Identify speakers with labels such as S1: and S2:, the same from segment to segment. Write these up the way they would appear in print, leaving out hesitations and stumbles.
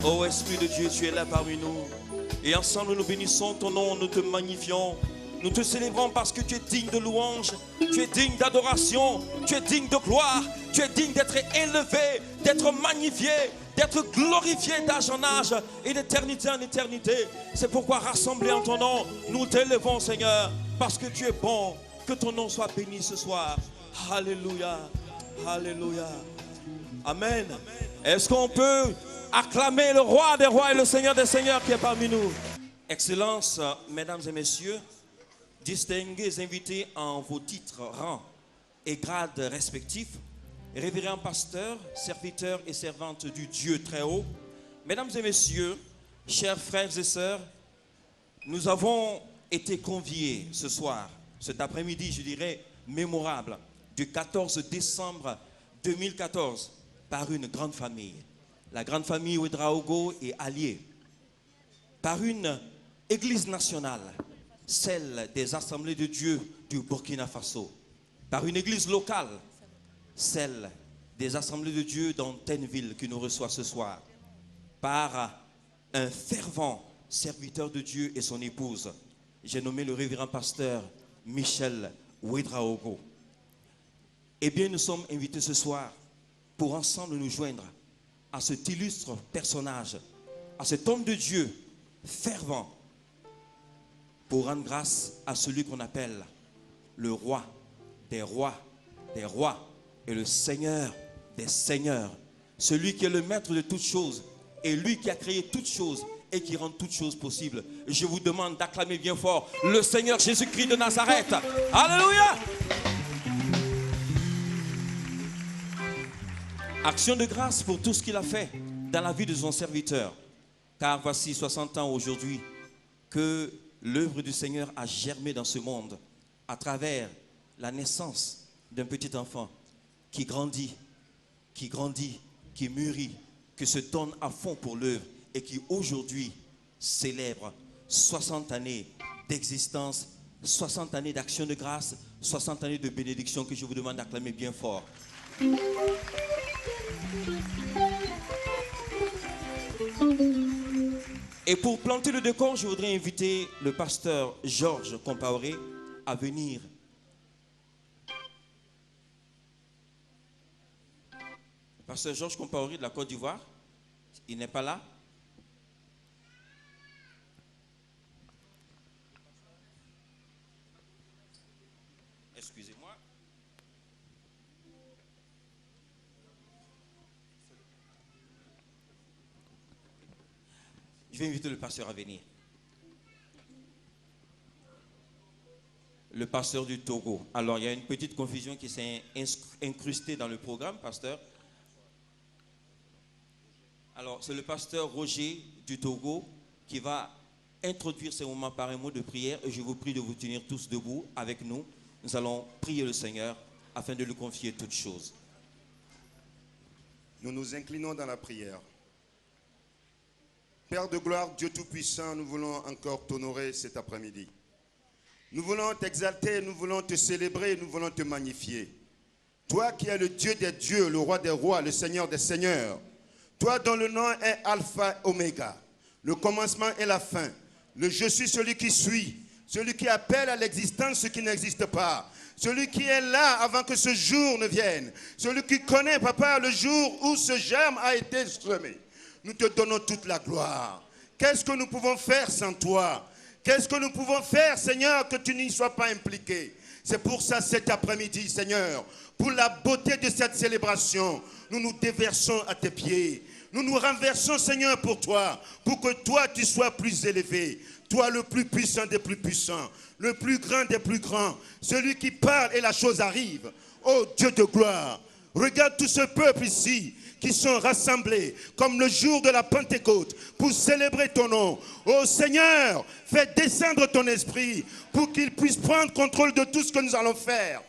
S1: Ô Esprit de Dieu, tu es là parmi nous. Et ensemble, nous bénissons ton nom, nous te magnifions. Nous te célébrons parce que tu es digne de louange, tu es digne d'adoration, tu es digne de gloire, tu es digne d'être élevé, d'être magnifié, d'être glorifié d'âge en âge et d'éternité en éternité. C'est pourquoi, rassemblés en ton nom, nous t'élevons, Seigneur, parce que tu es bon. Que ton nom soit béni ce soir. Alléluia. Alléluia. Amen. Est-ce qu'on peut acclamer le roi des rois et le Seigneur des seigneurs qui est parmi nous? Excellences, mesdames et messieurs, distingués invités en vos titres, rangs et grades respectifs, révérends pasteurs, serviteurs et servantes du Dieu très haut, mesdames et messieurs, chers frères et sœurs, nous avons été conviés ce soir, cet après-midi, je dirais, mémorable, du 14 décembre 2014, par une grande famille. La grande famille Ouedraogo est alliée, par une église nationale, celle des assemblées de Dieu du Burkina Faso, par une église locale, celle des assemblées de Dieu d'Antenville qui nous reçoit ce soir, par un fervent serviteur de Dieu et son épouse. J'ai nommé le révérend pasteur Michel Ouedraogo. Eh bien, nous sommes invités ce soir pour ensemble nous joindre à cet illustre personnage, à cet homme de Dieu fervent, pour rendre grâce à celui qu'on appelle le roi des rois et le Seigneur des seigneurs, celui qui est le maître de toutes choses et lui qui a créé toutes choses et qui rend toutes choses possibles. Je vous demande d'acclamer bien fort le Seigneur Jésus-Christ de Nazareth. Alléluia! Action de grâce pour tout ce qu'il a fait dans la vie de son serviteur. Car voici 60 ans aujourd'hui que l'œuvre du Seigneur a germé dans ce monde à travers la naissance d'un petit enfant qui grandit, qui mûrit, qui se donne à fond pour l'œuvre et qui aujourd'hui célèbre 60 années d'existence, 60 années d'action de grâce, 60 années de bénédiction que je vous demande d'acclamer bien fort. Et pour planter le décor, je voudrais inviter le pasteur Georges Compaoré à venir. Le pasteur Georges Compaoré de la Côte d'Ivoire, il n'est pas là. Excusez-moi. Je vais inviter le pasteur à venir. Le pasteur du Togo. Alors, il y a une petite confusion qui s'est incrustée dans le programme, pasteur. Alors, c'est le pasteur Roger du Togo qui va introduire ces moments par un mot de prière. Et je vous prie de vous tenir tous debout avec nous. Nous allons prier le Seigneur afin de lui confier toutes choses.
S2: Nous nous inclinons dans la prière. Père de gloire, Dieu Tout-Puissant, nous voulons encore t'honorer cet après-midi. Nous voulons t'exalter, nous voulons te célébrer, nous voulons te magnifier. Toi qui es le Dieu des dieux, le roi des rois, le Seigneur des seigneurs. Toi dont le nom est Alpha et Oméga, le commencement et la fin. Le je suis celui qui suis, celui qui appelle à l'existence ce qui n'existe pas. Celui qui est là avant que ce jour ne vienne. Celui qui connaît, papa, le jour où ce germe a été semé. Nous te donnons toute la gloire. Qu'est-ce que nous pouvons faire sans toi? Qu'est-ce que nous pouvons faire, Seigneur, que tu n'y sois pas impliqué? C'est pour ça cet après-midi, Seigneur, pour la beauté de cette célébration, nous nous déversons à tes pieds. Nous nous renversons, Seigneur, pour toi, pour que toi, tu sois plus élevé. Toi, le plus puissant des plus puissants, le plus grand des plus grands, celui qui parle et la chose arrive. Oh Dieu de gloire, regarde tout ce peuple ici, qui sont rassemblés comme le jour de la Pentecôte pour célébrer ton nom. Oh Seigneur, fais descendre ton esprit pour qu'il puisse prendre contrôle de tout ce que nous allons faire.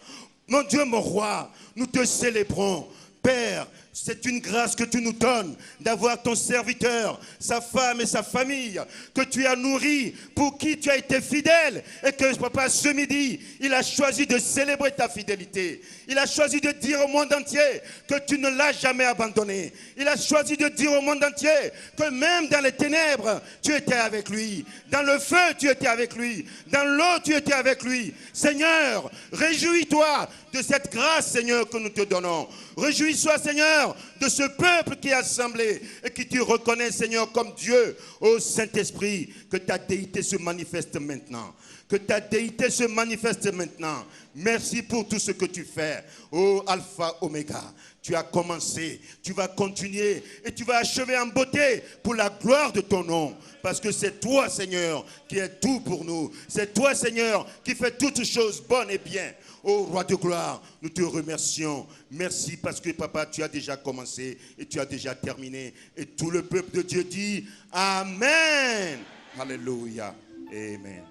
S2: Mon Dieu, mon roi, nous te célébrons. Père, C'est une grâce que tu nous donnes d'avoir ton serviteur, sa femme et sa famille, que tu as nourri, pour qui tu as été fidèle. Et que, papa, ce midi, il a choisi de célébrer ta fidélité. Il a choisi de dire au monde entier que tu ne l'as jamais abandonné. Il a choisi de dire au monde entier que même dans les ténèbres, tu étais avec lui. Dans le feu, tu étais avec lui. Dans l'eau, tu étais avec lui. Seigneur, réjouis-toi de cette grâce, Seigneur, que nous te donnons. Réjouis-toi, Seigneur, de ce peuple qui est assemblé et qui te reconnaît, Seigneur, comme Dieu. Ô Saint-Esprit, que ta déité se manifeste maintenant. Que ta déité se manifeste maintenant. Merci pour tout ce que tu fais. Ô Alpha, Oméga. Tu as commencé, tu vas continuer et tu vas achever en beauté pour la gloire de ton nom. Parce que c'est toi, Seigneur, qui es tout pour nous. C'est toi, Seigneur, qui fais toutes choses bonnes et bien. Ô Roi de gloire, nous te remercions. Merci parce que, papa, tu as déjà commencé et tu as déjà terminé. Et tout le peuple de Dieu dit Amen. Alléluia. Amen.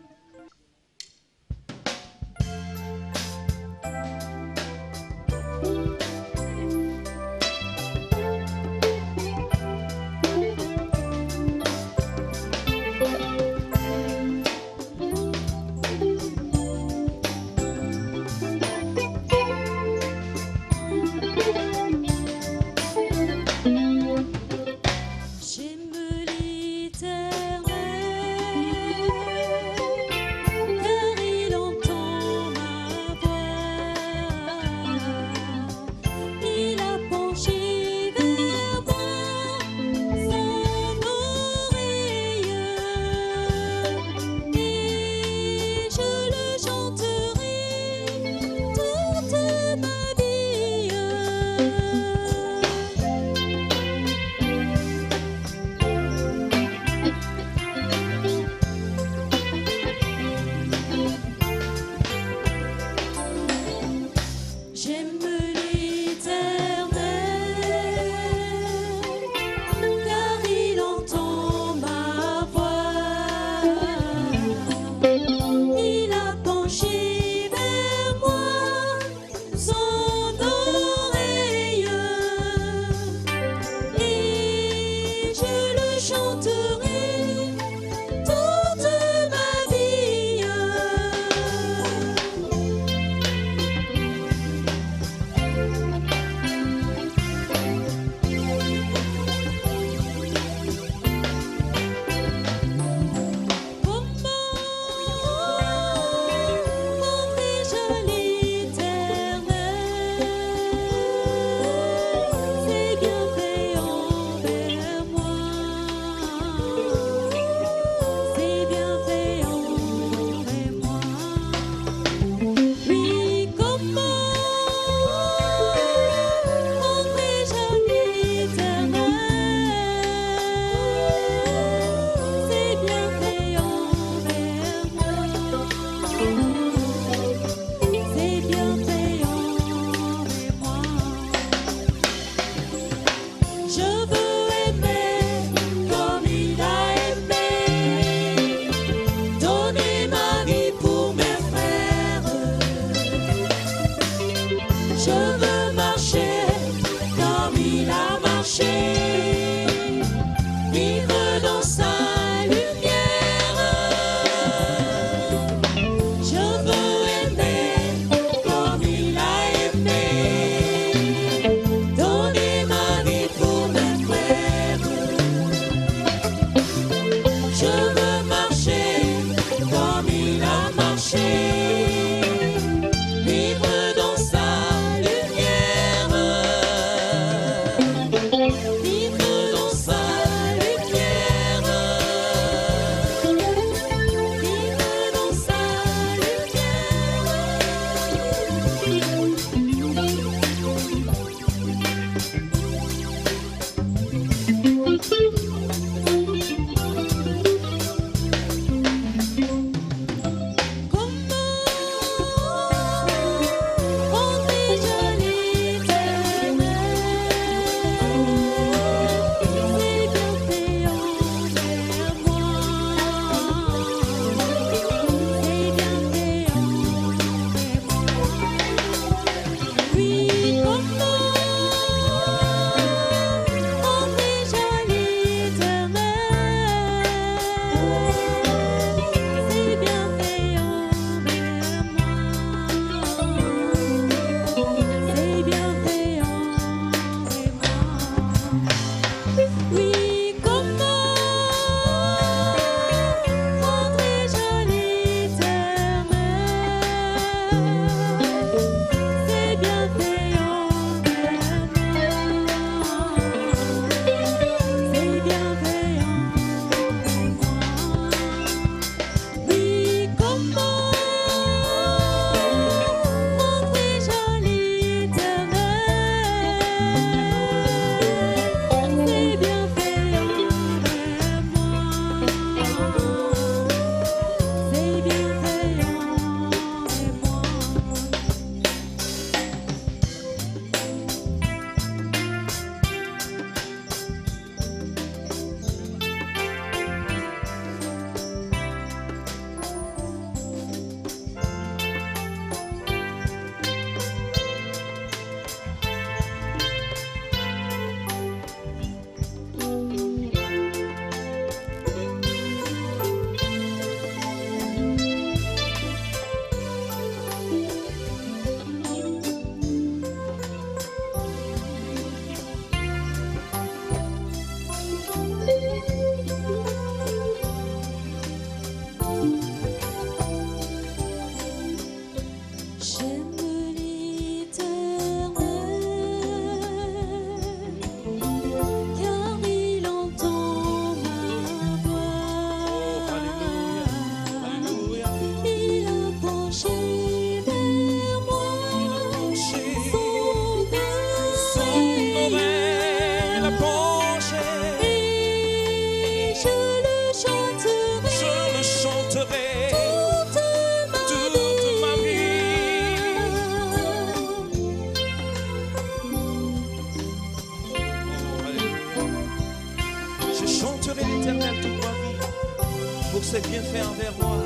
S1: ses bienfaits envers moi.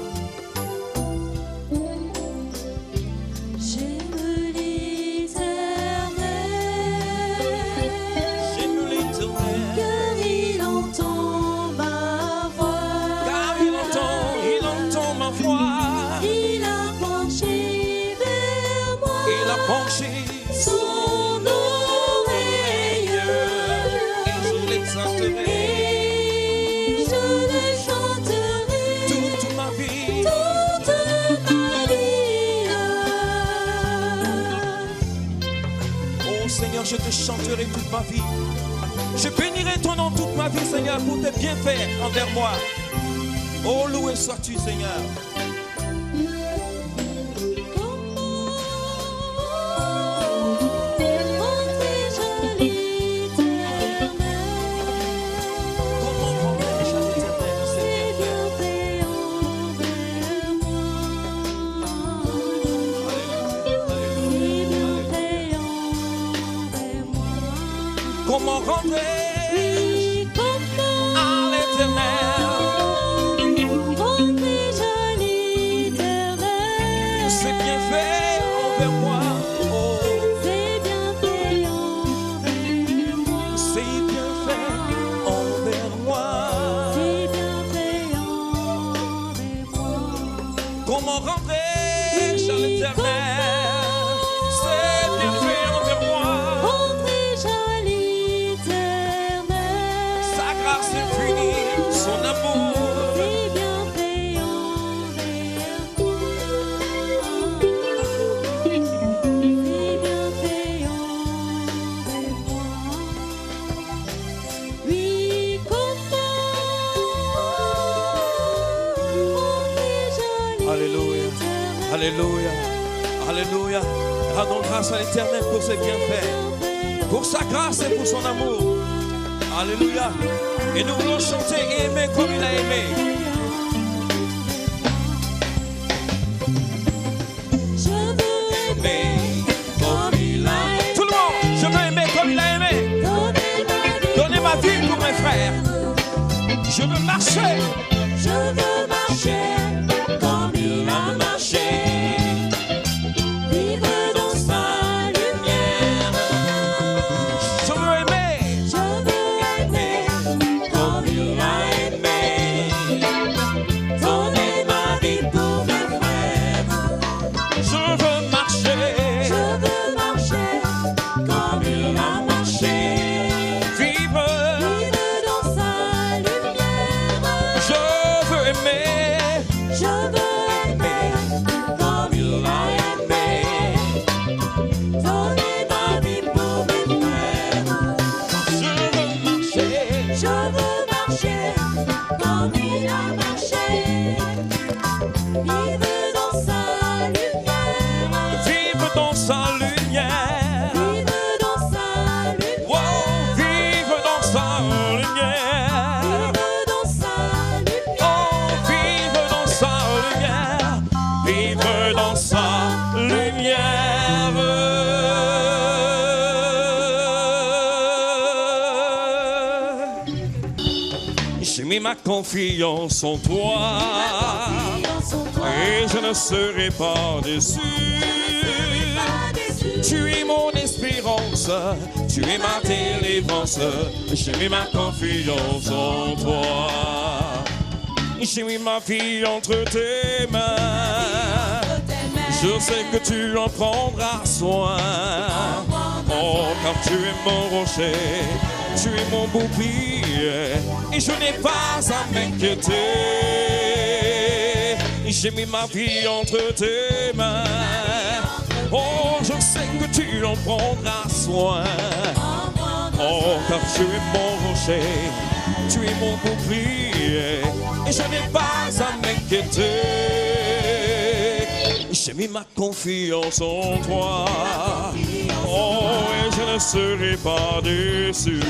S3: Son oreille
S1: Et je l'exalterai,
S3: et je le chanterai
S1: toute ma vie. Oh Seigneur, je te chanterai toute ma vie. Je bénirai ton nom toute ma vie, Seigneur, pour tes bienfaits envers moi. Oh, loué sois-tu, Seigneur. Comment rentrer à l'Éternel? C'est bien fait envers moi. Oh, c'est bien fait envers moi. Comment rentrer chez l'Éternel? C'est bien fait envers moi. Sa grâce infinie, son amour. Alléluia, alléluia, alléluia. Rendons grâce à l'Éternel pour ses bienfaits, pour sa grâce et pour son amour. Alléluia. Et nous voulons chanter et aimer comme il a aimé.
S3: Je veux aimer comme il a aimé.
S1: Tout le monde, je veux aimer comme il a aimé. Donner ma vie pour mes frères. Je veux marcher.
S3: Je veux marcher comme il a marché. Vivre dans sa lumière.
S1: Je veux aimer.
S3: Je veux aimer comme il a aimé. Donner ma vie pour mes frères.
S1: Je veux marcher.
S3: Je veux marcher comme il a marché.
S1: Vivre.
S3: Vivre dans sa lumière.
S1: Je veux aimer.
S3: Je veux aimer comme il a aimé. Donner ma vie pour mes frères.
S1: Je veux marcher.
S3: Je veux marcher comme il a marché. Vivre dans sa lumière.
S1: Vivre dans sa lumière.
S3: Vivre dans sa lumière.
S1: Oh, vivre dans sa lumière.
S3: Vivre dans sa lumière.
S1: Oh, vivre dans sa lumière. Vivre dans sa lumière. J'ai mis ma confiance en toi. Et je ne serai pas déçu. Tu es mon espérance, tu es ma délivrance. J'ai mis ma confiance en toi. J'ai mis ma vie entre tes mains. Je sais que tu en prendras soin. Oh, car tu es mon rocher, tu es mon bouclier. Et je n'ai pas à m'inquiéter. J'ai mis ma vie entre tes mains. Oh, je sais que tu en prendras soin. Oh, car tu es mon rocher, tu es mon bouclier. Et je n'ai pas à m'inquiéter. J'ai mis ma confiance en toi. Oh, et je ne serai pas déçu.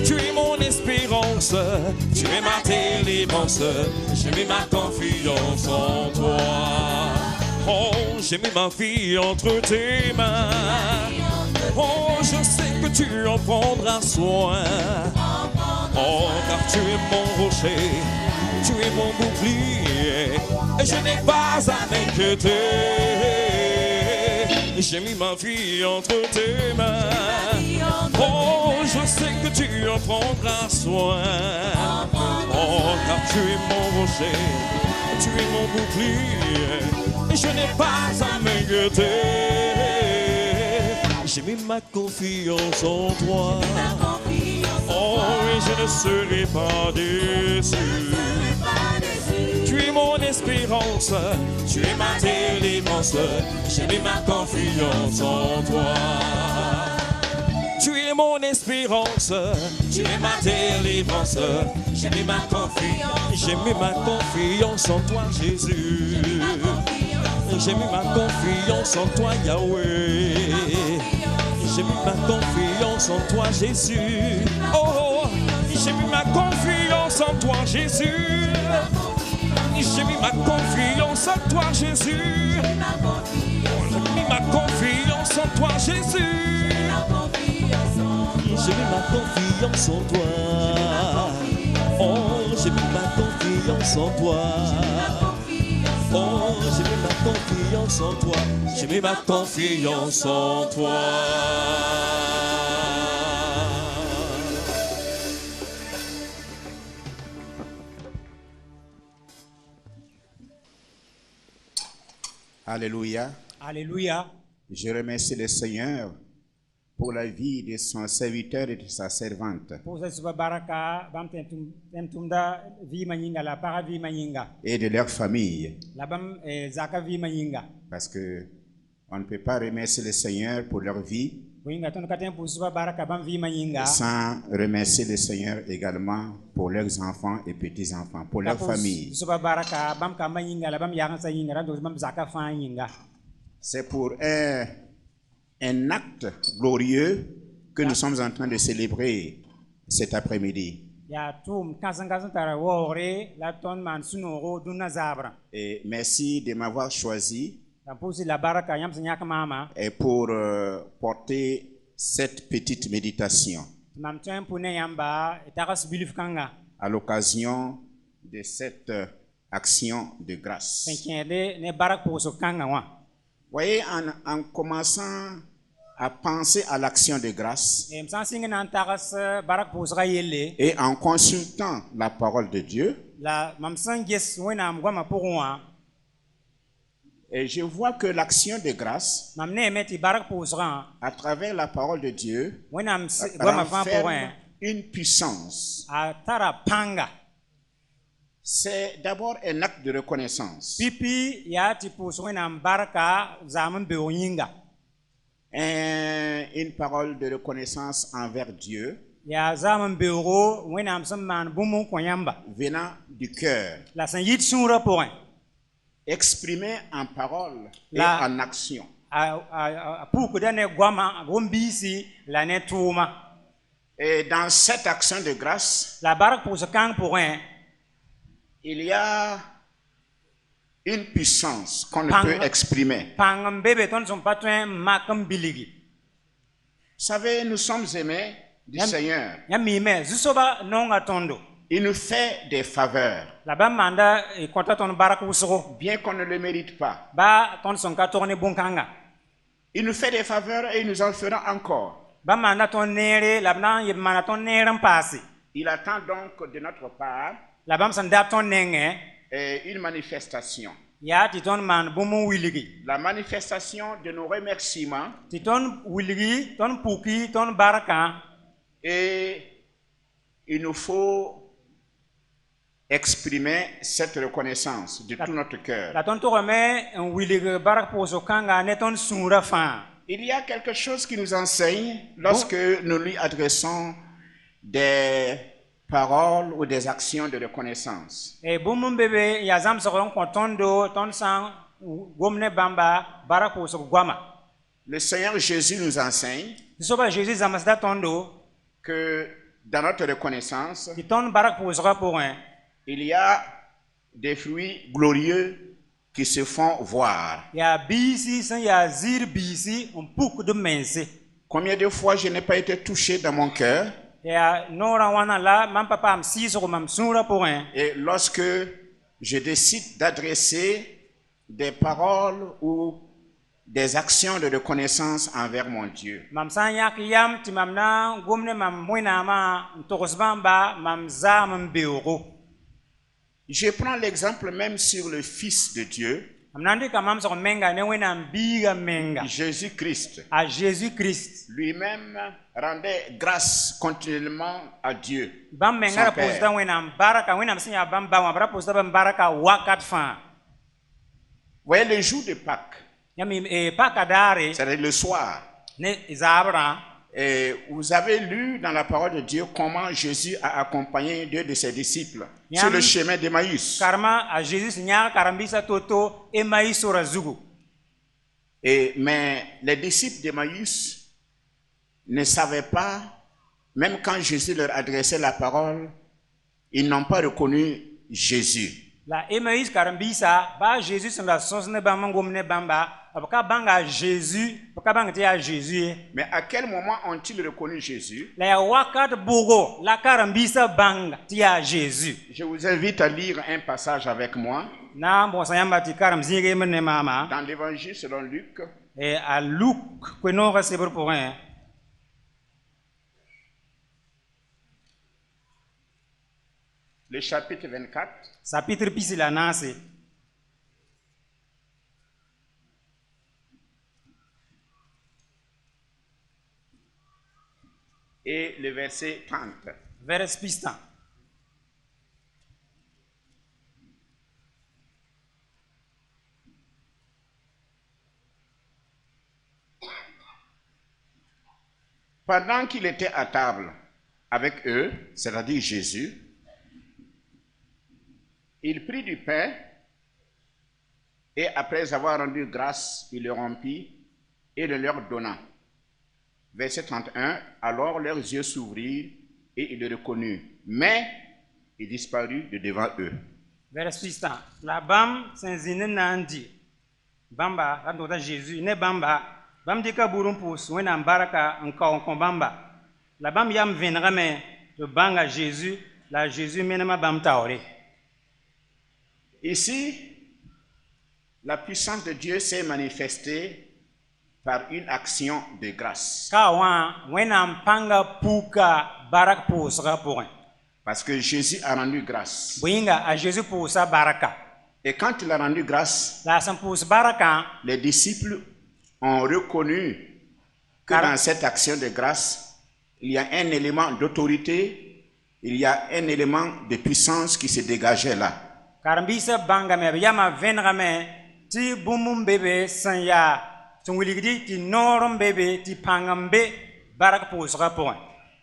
S1: Tu es mon espérance, tu es ma délivrance. J'ai mis ma confiance en toi. Oh, j'ai mis ma vie entre tes mains. Oh, je sais que tu en prendras soin. Oh, car tu es mon rocher, Tu es mon bouclier et je n'ai pas à m'inquiéter. J'ai mis ma vie entre tes mains. Oh, je sais que tu en prendras soin. Oh, car tu es mon rocher, tu es mon bouclier et je n'ai pas à m'inquiéter. J'ai mis ma confiance en toi. Oh, et je ne serai pas déçu. Tu es mon espérance, tu es ma délivrance. J'ai mis ma confiance en toi. Tu es mon espérance, tu es ma délivrance. J'ai mis ma confiance en toi, Jésus. J'ai mis ma confiance en toi, Yahweh. J'ai mis ma confiance en toi, Jésus. Oh, j'ai mis ma confiance en toi, Jésus. J'ai mis ma confiance en toi, Jésus. J'ai mis ma confiance en toi, Jésus. J'ai mis ma confiance en toi. Oh, j'ai mis ma confiance en toi. Oh, j'ai mis ma confiance en toi. J'ai mis ma confiance en toi.
S4: Alléluia.
S5: Alléluia.
S4: Je remercie le Seigneur pour la vie de son serviteur et de sa servante et de leur famille. Parce que on ne peut pas remercier le Seigneur pour leur vie sans remercier le Seigneur également pour leurs enfants et petits-enfants, pour leur famille. C'est pour un acte glorieux que nous sommes en train de célébrer cet après-midi. Et merci de m'avoir choisi et pour porter cette petite méditation à l'occasion de cette action de grâce. Voyez, en commençant à penser à l'action de grâce et en consultant la parole de Dieu, et je vois que l'action de grâce, à travers la parole de Dieu, renferme une puissance. C'est d'abord un acte de reconnaissance. Une parole de reconnaissance envers Dieu venant du cœur, exprimée en parole et en action. Et dans cette action de grâce, il y a une puissance qu'on ne peut exprimer. Vous savez, nous sommes aimés du Seigneur. Il nous fait des faveurs, bien qu'on ne le mérite pas. Il nous fait des faveurs et il nous en fera encore. Il attend donc de notre part une manifestation. La manifestation de nos remerciements et il nous faut exprimer cette reconnaissance de tout notre cœur. Il y a quelque chose qui nous enseigne lorsque nous lui adressons des paroles ou des actions de reconnaissance. Le Seigneur Jésus nous enseigne que dans notre reconnaissance, il y a des fruits glorieux qui se font voir. Combien de fois je n'ai pas été touché dans mon cœur Et lorsque je décide d'adresser des paroles ou des actions de reconnaissance envers mon Dieu, je prends l'exemple même sur le Fils de Dieu, Jésus-Christ. Lui-même rendait grâce continuellement à Dieu, son Père. Voyez, le jour de Pâques, c'est-à-dire le soir, et vous avez lu dans la parole de Dieu comment Jésus a accompagné deux de ses disciples sur le chemin d'Emmaüs. Mais les disciples d'Emmaüs ne savaient pas, même quand Jésus leur adressait la parole, ils n'ont pas reconnu Jésus. Mais à quel moment ont-ils reconnu Jésus? Je vous invite à lire un passage avec moi dans l'évangile selon Luc. Le chapitre 24. Et le verset 30. Pendant qu'il était à table avec eux, c'est-à-dire Jésus, il prit du pain et après avoir rendu grâce, il le rompit et le leur donna. Verset 31, alors leurs yeux s'ouvrirent et ils le reconnurent, mais il disparut de devant eux.
S5: Verset 6. La bam senzine nandi bamba radota Jésus ne bamba bam dika burum pus wena baraka encore bamba la bam yam venra me de banga Jésus la Jésus menema bam taore.
S4: Ici, la puissance de Dieu s'est manifestée par une action de grâce. Parce que Jésus a rendu grâce. Et quand il a rendu grâce, les disciples ont reconnu que dans cette action de grâce, il y a un élément d'autorité, il y a un élément de puissance qui se dégageait là.
S5: Karambisa banga me yama venra me ti bumum bebe sanya tunguligi ti norom bebe ti pangambe barak posra point.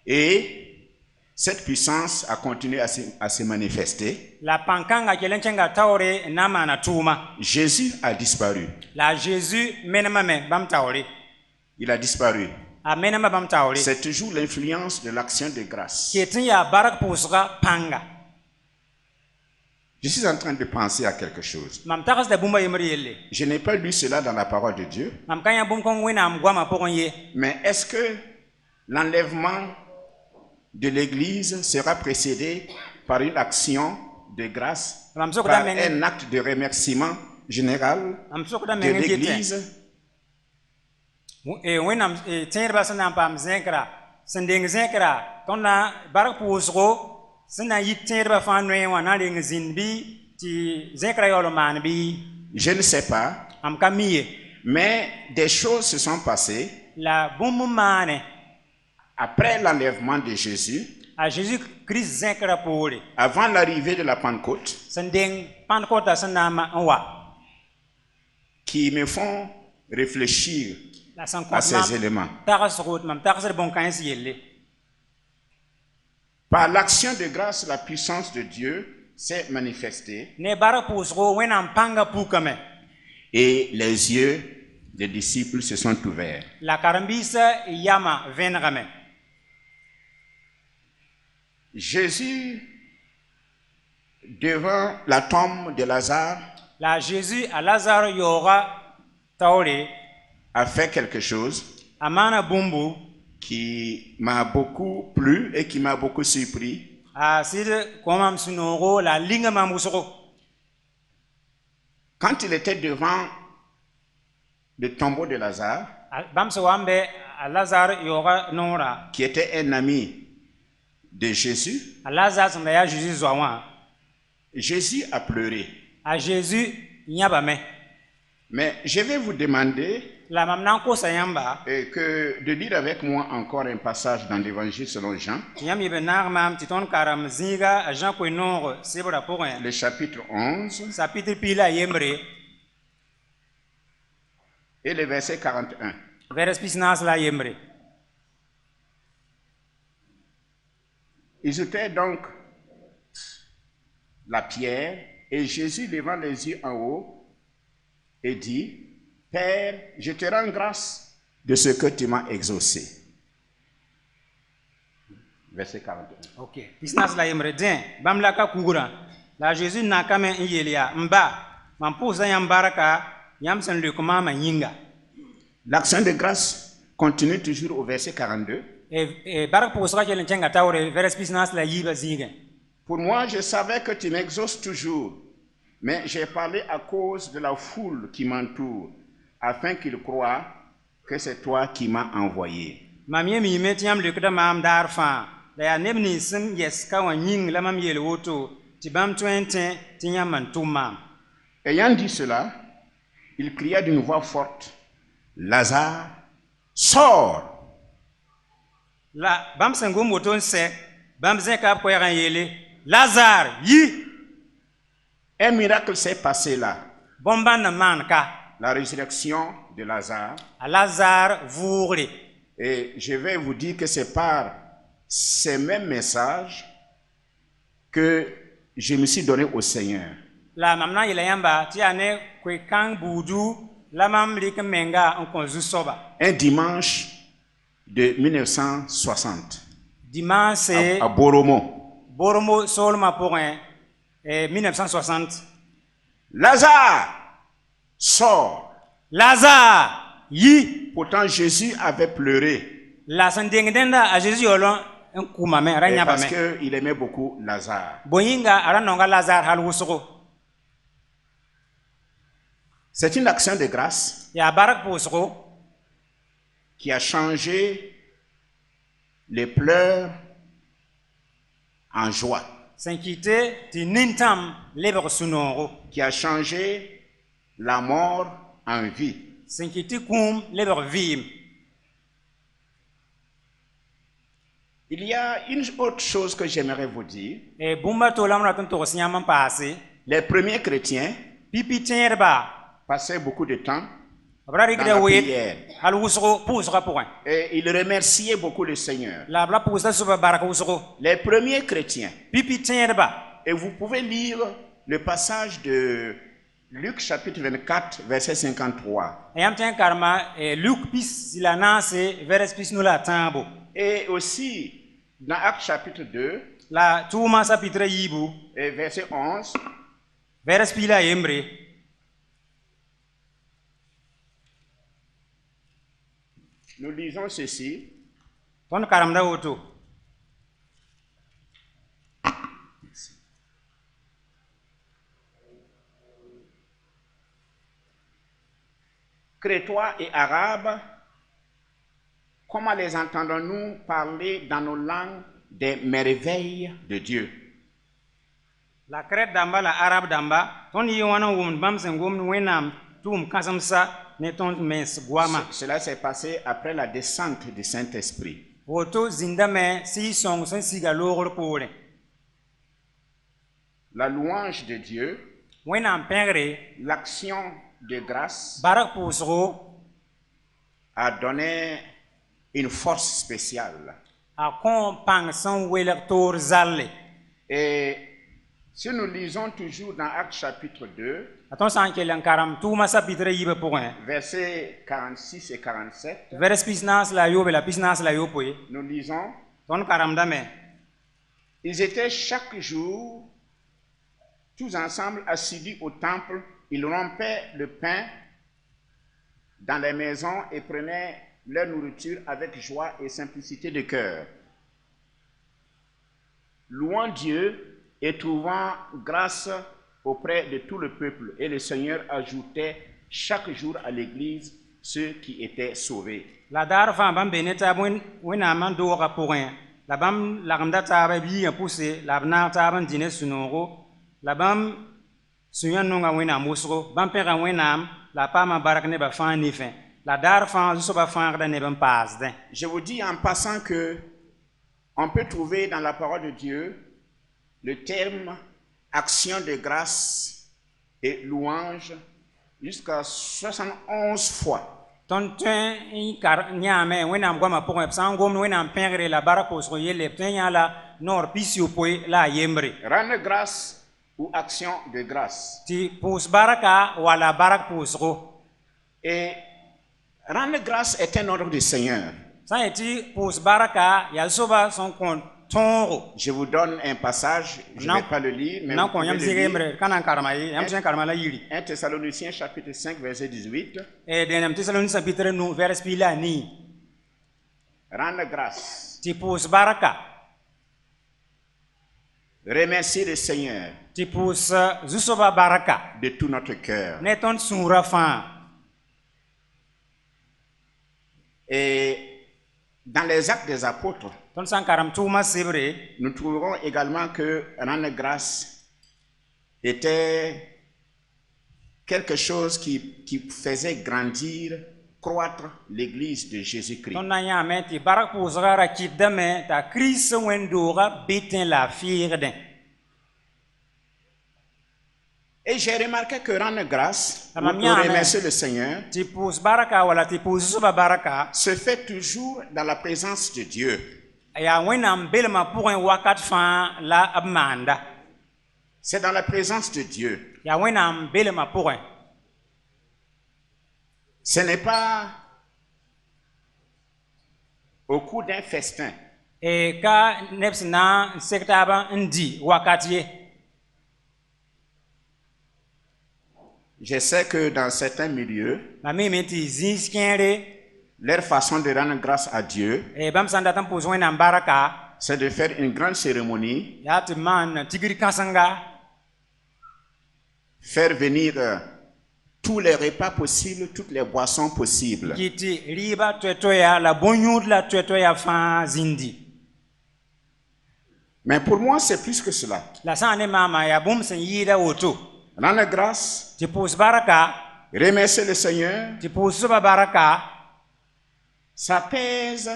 S4: Et cette puissance a continué à se manifester.
S5: La pankanga kelencenga taore nama na tuma.
S4: Jésus a disparu.
S5: La Jésus menama me bam taore.
S4: Il a disparu.
S5: Amenama bam taore.
S4: C'est toujours l'influence de l'action de grâce.
S5: Ketinya barak posra panga.
S4: Je suis en train de penser à quelque chose. Je n'ai pas lu cela dans la parole de Dieu. Mais est-ce que l'enlèvement de l'Église sera précédé par une action de grâce, par un acte de remerciement général de l'Église? Je ne sais pas, mais des choses se sont passées après l'enlèvement de Jésus, avant l'arrivée de la Pentecôte, qui me font réfléchir à ces éléments. Par l'action de grâce, la puissance de Dieu s'est manifestée. Et les yeux des disciples se sont ouverts. Jésus, devant la tombe de Lazare, a fait quelque chose. qui m'a beaucoup plu et qui m'a beaucoup surpris.
S5: Sidi komam sunoro la linga mam wusoko.
S4: Quand il était devant le tombeau de Lazare,
S5: Bam se wambe Lazare yoga nora.
S4: qui était un ami de Jésus,
S5: Lazare sanda ya Jésus zwawa.
S4: Jésus a pleuré.
S5: A Jésus nyabame.
S4: Mais je vais vous demander
S5: La mamna ko sayamba.
S4: de lire avec moi encore un passage dans l'Évangile selon Jean,
S5: Yam yebe narmam titon karam zinga Jean ko nor sebra pour
S4: le chapitre 11
S5: chapitre pila yembre.
S4: et le verset 41.
S5: Vers pisnas la yembre.
S4: Ils étaient donc la pierre et Jésus levant les yeux en haut et dit, Père, je te rends grâce de ce que tu m'as exaucé. Verset 41.
S5: OK. Pisnas la yembre den bam la ka kugura. La Jésus na kame yelia mba mampuza yambaraka yam sen le koma manyinga.
S4: L'action de grâce continue toujours au verset 42.
S5: Et barak pour sera kelen chenga tawre vers pisnas la yiba zinga.
S4: Pour moi, je savais que tu m'exauces toujours, mais j'ai parlé à cause de la foule qui m'entoure, afin qu'ils croient que c'est toi qui m'as envoyé.
S5: Mamie mi metiam le kda mam darfa. Da ya nebni sim yes ka wanying la mam yel woto tibam twente tinyam mantuma.
S4: Ayant dit cela, il cria d'une voix forte, Lazare, sors!
S5: La bam sengum woton se bam zeka ko yaran yele Lazare yi.
S4: Un miracle s'est passé là.
S5: Bomban na manka.
S4: La résurrection de Lazare.
S5: A Lazare vourle.
S4: Et je vais vous dire que c'est par ces mêmes messages que je me suis donné au Seigneur.
S5: La mamna yele yamba ti ane ko kang budu la mam lik menga on konzu soba.
S4: Un dimanche de 1960
S5: Dimanche
S4: à Boromo.
S5: Boromo Solma pour 1960.
S4: Lazare, sors!
S5: Lazare yi.
S4: Pourtant Jésus avait pleuré
S5: La sandengdenda a Jésus olon un kumame ranya
S4: parce
S5: bame.
S4: qu'il aimait beaucoup Lazare.
S5: Boyinga aranonga Lazare hal wusoko.
S4: C'est une action de grâce
S5: Ya barak pusoko.
S4: qui a changé les pleurs en joie,
S5: Sankite ti nintam leber sunoro.
S4: qui a changé la mort en vie.
S5: Sankite kum leber vim.
S4: Il y a une autre chose que j'aimerais vous dire.
S5: E bumba to lamra ton to sinyam passé.
S4: Les premiers chrétiens
S5: Pipi tierba.
S4: passaient beaucoup de temps
S5: Abrari
S4: dans
S5: gida
S4: la
S5: wet.
S4: prière
S5: Hal wusoko pusoko pour.
S4: et ils remerciaient beaucoup le Seigneur.
S5: La bla pusa suba barak wusoko.
S4: Les premiers chrétiens,
S5: Pipi tierba.
S4: et vous pouvez lire le passage de Luc chapitre 24, verset 53.
S5: Ayam ten karma Luc pis silana se vers pis nous la tambo.
S4: Et aussi dans Actes chapitre 2,
S5: La tuma chapitre yibu
S4: et verset 11,
S5: vers pila embre.
S4: nous lisons ceci.
S5: Ton karamda woto.
S4: Crétois et Arabes, comment les entendons-nous parler dans nos langues des merveilles de Dieu?
S5: La crête damba la arabe damba. Ton yiwana wum bam sengum wenam tum kasamsa ne ton mes guama.
S4: Cela s'est passé après la descente du Saint-Esprit.
S5: Woto zindame si song sen siga logor pole.
S4: La louange de Dieu,
S5: Wenam pengre
S4: l'action de grâce
S5: barak pusro
S4: a donné une force spéciale.
S5: a kon pang san welak tor zalle.
S4: Et si nous lisons toujours dans Actes chapitre 2,
S5: Aton san kelan karam tuma chapitre yibe pour
S4: versets 46 et 47,
S5: vers pisnas la yobe la pisnas la yopoe.
S4: nous lisons,
S5: Ton karam dame.
S4: ils étaient chaque jour tous ensemble assidus au temple, ils rompaient le pain dans les maisons et prenaient leur nourriture avec joie et simplicité de cœur, louant Dieu et trouvant grâce auprès de tout le peuple. Et le Seigneur ajoutait chaque jour à l'église ceux qui étaient sauvés.
S5: La dar fa bam bene ta wena man do ka pourrin la bam la gamda ta ba bi ya pousse la na ta ban dine sunoro la bam suyan no nga wena musro bam pe ga wena la pa ma barak ne ba fa ni fin la dar fa so ba fa da ne ban pas den.
S4: Je vous dis en passant que on peut trouver dans la parole de Dieu le terme action de grâce et louange jusqu'à 71 fois.
S5: Ton tuen kar nyame wena ngwa ma pourrin sangom wena pengre la barak ko so yele tenya la nor pisio poi la yembre.
S4: Rendre grâce ou action de grâce.
S5: Ti pus baraka wala barak pusro.
S4: Et rendre grâce est un ordre du Seigneur.
S5: Ça eti pus baraka ya soba son compte tonro.
S4: Je vous donne un passage, je ne vais pas le lire, mais
S5: Non
S4: vous
S5: kon
S4: pouvez
S5: yam
S4: le lire.
S5: zigembre kanan karmai yam sen karmala yiri.
S4: 1 Thessaloniciens chapitre 5 verset 18.
S5: E denam Thessaloniciens chapitre no vers pila ni.
S4: Rendre grâce.
S5: Ti pus baraka.
S4: Remercier le Seigneur
S5: Ti pus zusoba baraka.
S4: de tout notre cœur.
S5: Ne ton sura fa.
S4: Et dans les actes des apôtres,
S5: Ton san karam tuma sebre.
S4: nous trouverons également que rendre grâce était quelque chose qui faisait grandir, croître l'église de Jésus-Christ.
S5: Ton na yame ti barak pus gara kidame ta Christ wendora bitin la firden.
S4: Et j'ai remarqué que rendre grâce,
S5: Ça
S4: ou
S5: m'a mis en main.
S4: remercier le Seigneur,
S5: Ti pus baraka wala ti pus zusoba baraka.
S4: se fait toujours dans la présence de Dieu.
S5: Ya wena mbelma pourrin wakat fa la abmanda.
S4: C'est dans la présence de Dieu.
S5: Ya wena mbelma pourrin.
S4: Ce n'est pas au cours d'un festin.
S5: E ka nepsna sektaba ndi wakati.
S4: Je sais que dans certains milieux,
S5: Na mi menti zinskere
S4: leur façon de rendre grâce à Dieu,
S5: e bam sanda tam pus wena baraka.
S4: c'est de faire une grande cérémonie,
S5: Ya ti man tigiri kasanga.
S4: faire venir tous les repas possibles, toutes les boissons possibles.
S5: Kiti riba twetoya la bonyud la twetoya fa zindi.
S4: Mais pour moi, c'est plus que cela.
S5: La sane mama ya bum sen yida woto.
S4: Rendre grâce,
S5: Ti pus baraka,
S4: remercier le Seigneur,
S5: ti pus zusoba baraka.
S4: ça pèse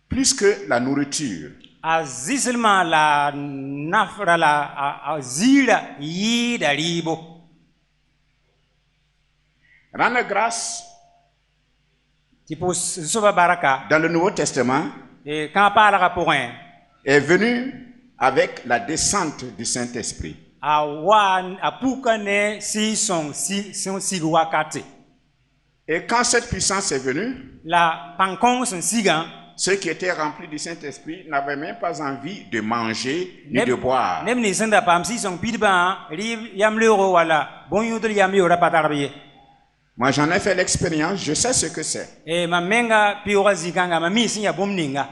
S4: plus que la nourriture.
S5: Azisilma la nafra la azira yida ribo.
S4: Rendre grâce,
S5: Ti pus zusoba baraka.
S4: dans le Nouveau Testament,
S5: E kan pala ka pourrin.
S4: est venu avec la descente du Saint-Esprit.
S5: A wan a puka ne si son wakati.
S4: Et quand cette puissance est venue,
S5: La pankong son sigan.
S4: ceux qui étaient remplis du Saint-Esprit n'avaient même pas envie de manger ni de boire.
S5: Nem ni senda pam si son pidba ri yam leuro wala bon yudul yam yura patarbiye.
S4: Moi, j'en ai fait l'expérience, je sais ce que c'est.
S5: E mamenga piora zikanga mami sinya bomninga.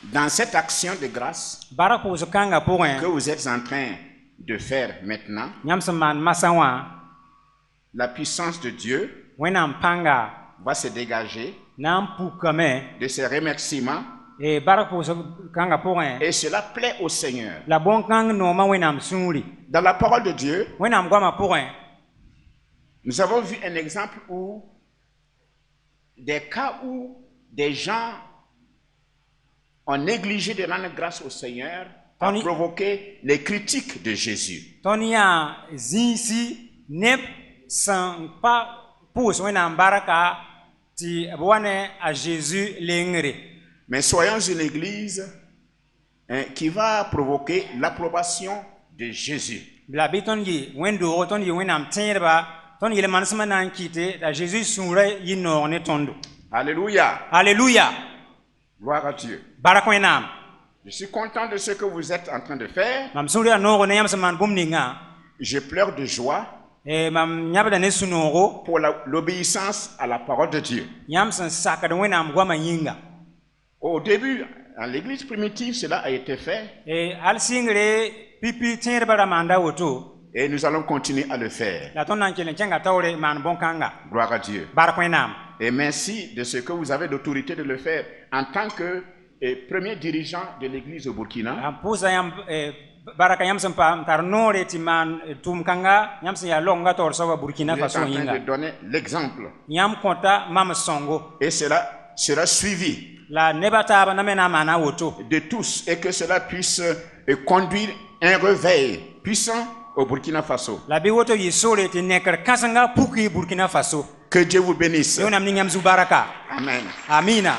S4: Dans cette action de grâce
S5: Barako zokanga
S4: que
S5: pourrin.
S4: vous êtes en train de faire maintenant,
S5: Nyam seman masawa.
S4: la puissance de Dieu
S5: Wenam panga
S4: va se dégager
S5: nam pukame.
S4: de ces remerciements
S5: E barako zokanga pourrin.
S4: et cela plaît au Seigneur.
S5: La bon kang no ma wenam suri.
S4: Dans la parole de Dieu,
S5: Wenam gwama pourrin.
S4: nous avons vu un exemple où des cas où des gens ont négligé de rendre grâce au Seigneur a
S5: Tony-
S4: provoqué les critiques de Jésus.
S5: Tonia zinsi nep san pa pus wenam baraka ti wane a Jésus lengre.
S4: Mais soyons une église qui va provoquer l'approbation de Jésus.
S5: La biton yi wendo ton yi wenam tenba ton yi le mansama nan kite da Jésus sura yi no ne tondo.
S4: Alléluia.
S5: Alléluia.
S4: Gloire à Dieu.
S5: Baraka wenam.
S4: Je suis content de ce que vous êtes en train de faire.
S5: Mam sura no ne yam saman bumninga.
S4: Je pleure de joie
S5: e mam nyabda ne sunoro
S4: pour l'obéissance à la parole de Dieu.
S5: yam san sakada wenam gwa mayinga
S4: Au début, dans l'église primitive, cela a été fait
S5: e al singre pipi tier bara manda woto
S4: et nous allons continuer à le faire.
S5: la ton nan kelen chenga tawre man bonkanga
S4: Gloire à Dieu.
S5: bar kwenam
S4: Et merci de ce que vous avez l'autorité de le faire en tant que premier dirigeant de l'église au Burkina.
S5: am posa yam baraka yam san pam tar nore ti man tum kanga yam san ya longa tor sawa Burkina
S4: Vous êtes
S5: Faso
S4: en train de
S5: yinga
S4: donner l'exemple.
S5: yam konta mam songo
S4: Et cela sera suivi
S5: la nebata ba namena mana woto
S4: de tous et que cela puisse conduire un réveil puissant au Burkina Faso.
S5: la bi woto yisore ti nekar kasanga puki Burkina Faso
S4: Que Dieu vous bénisse.
S5: yonam ni ngam zubaraka
S4: Amen.
S5: amina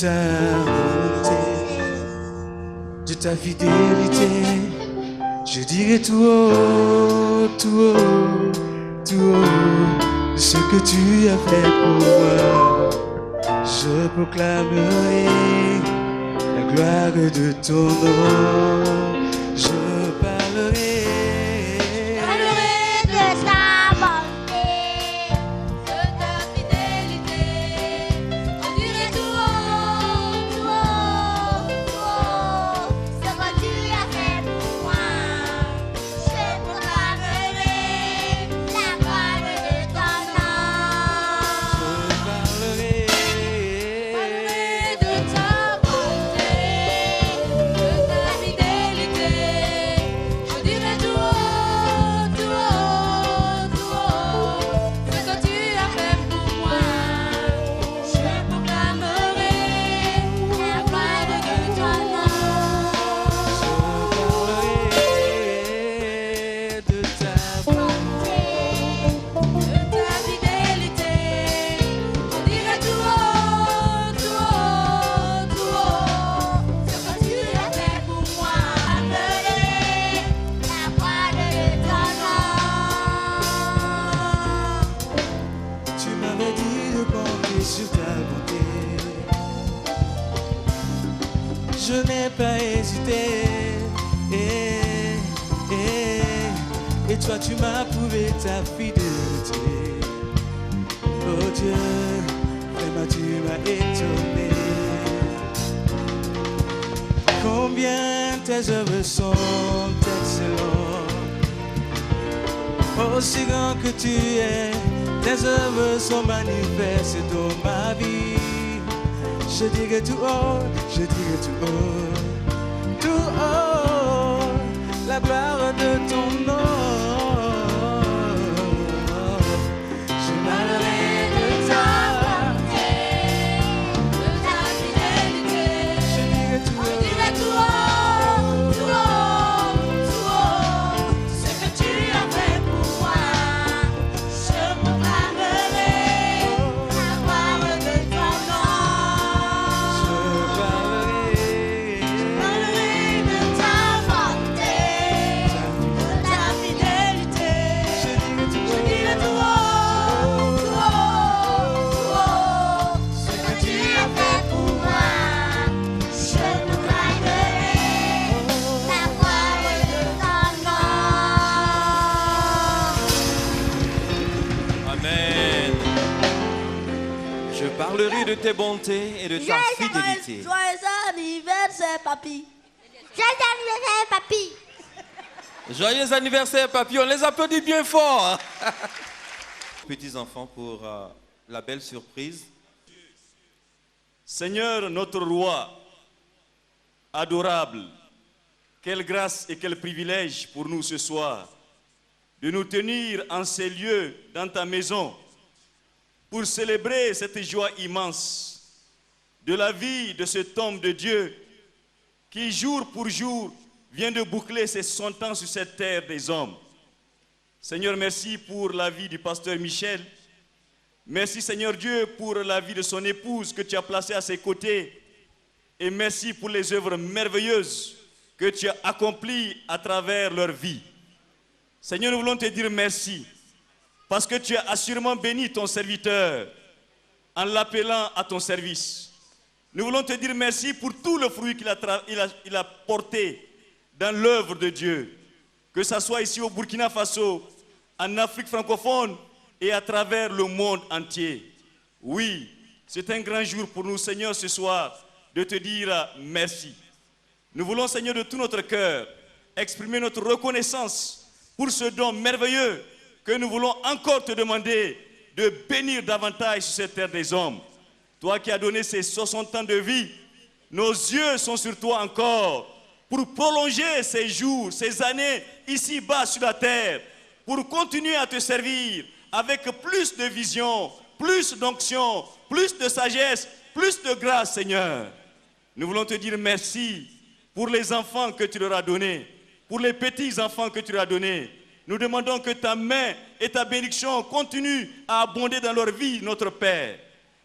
S6: ta bonté, de ta fidélité. Je dirai tout haut, tout haut, tout haut, de ce que tu as fait pour moi. Je proclamerai la gloire de ton nom. Je parlerai
S3: de sa bonté, de ta fidélité. Je dirai tout haut, tout haut, tout haut, ce que tu as fait pour moi. Je proclamerai la gloire de ton nom.
S6: parlerai
S3: De ta bonté, de ta fidélité. Je dirai tout haut, tout haut, tout haut, ce que tu as fait pour moi. Je proclamerai la gloire de ton nom.
S6: de ta
S3: Bonté, de ta fidélité. Je dirai tout haut, tout haut, tout haut, ce que tu as fait pour moi. Proclamerai la gloire de ton nom.
S6: Tu m'avais dit de compter sur ta bonté. Je n'ai pas hésité. Et toi tu m'as prouvé ta fidélité. Oh Dieu, vraiment tu m'as étonné. Combien tes œuvres sont excellentes. Aussi grand que tu es, tes œuvres sont manifestes dans ma vie. Je dirai tout haut, je dirai tout haut, tout haut, la gloire de ton nom. Je parlerai de ta
S3: Bonté, de ta fidélité.
S6: je dirai tout
S3: Je
S6: haut.
S3: dirai tout haut, tout haut, tout haut, ce que tu as fait pour moi. Je proclamerai la gloire de ton nom. Je parlerai de ta bonté, de ta fidélité. Je dirai tout haut, tout haut, tout haut, ce que tu as fait pour moi. Je proclamerai la gloire de ton nom.
S1: Amen. Je parlerai de tes bontés et de ta fidélité.
S3: Joyeux anniversaire, papy. Joyeux anniversaire, papy.
S1: Joyeux anniversaire, papy. On les applaudit bien fort. Petits enfants, pour la belle surprise.
S7: Seigneur, notre roi, adorable, quelle grâce et quel privilège pour nous ce soir de nous tenir en ces lieux dans ta maison pour célébrer cette joie immense de la vie de cet homme de Dieu qui jour pour jour vient de boucler ses 100 ans sur cette terre des hommes. Seigneur, merci pour la vie du pasteur Michel. Merci Seigneur Dieu pour la vie de son épouse que tu as placée à ses côtés. Et merci pour les œuvres merveilleuses que tu as accomplies à travers leur vie. Seigneur, nous voulons te dire merci parce que tu as assurément béni ton serviteur en l'appelant à ton service. Nous voulons te dire merci pour tout le fruit qu'il a porté dans l'œuvre de Dieu. Que ce soit ici au Burkina Faso, en Afrique francophone et à travers le monde entier. Oui, c'est un grand jour pour nous, Seigneur, ce soir, de te dire merci. Nous voulons, Seigneur, de tout notre cœur, exprimer notre reconnaissance pour ce don merveilleux que nous voulons encore te demander de bénir davantage sur cette terre des hommes. Toi qui as donné ces 60 ans de vie, nos yeux sont sur toi encore pour prolonger ces jours, ces années ici-bas sur la terre, pour continuer à te servir avec plus de vision, plus d'onction, plus de sagesse, plus de grâce, Seigneur. Nous voulons te dire merci pour les enfants que tu leur as donnés, pour les petits-enfants que tu leur as donnés. Nous demandons que ta main et ta bénédiction continuent à abonder dans leur vie, notre Père.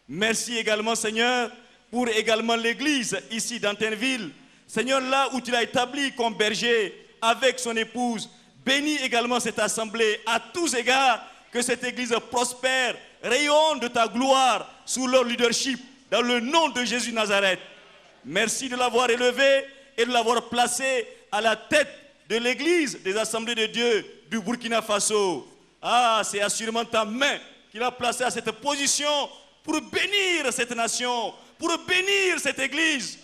S7: Merci également, Seigneur, pour également l'église ici d'Antenville. Seigneur, là où tu l'as établi comme berger avec son épouse, bénis également cette assemblée à tous égards, que cette église prospère, rayonne de ta gloire sous leur leadership, dans le nom de Jésus Nazareth. Merci de l'avoir élevé et de l'avoir placé à la tête de l'église des assemblées de Dieu du Burkina Faso. Ah, c'est assurément ta main qui l'a placé à cette position pour bénir cette nation, pour bénir cette église.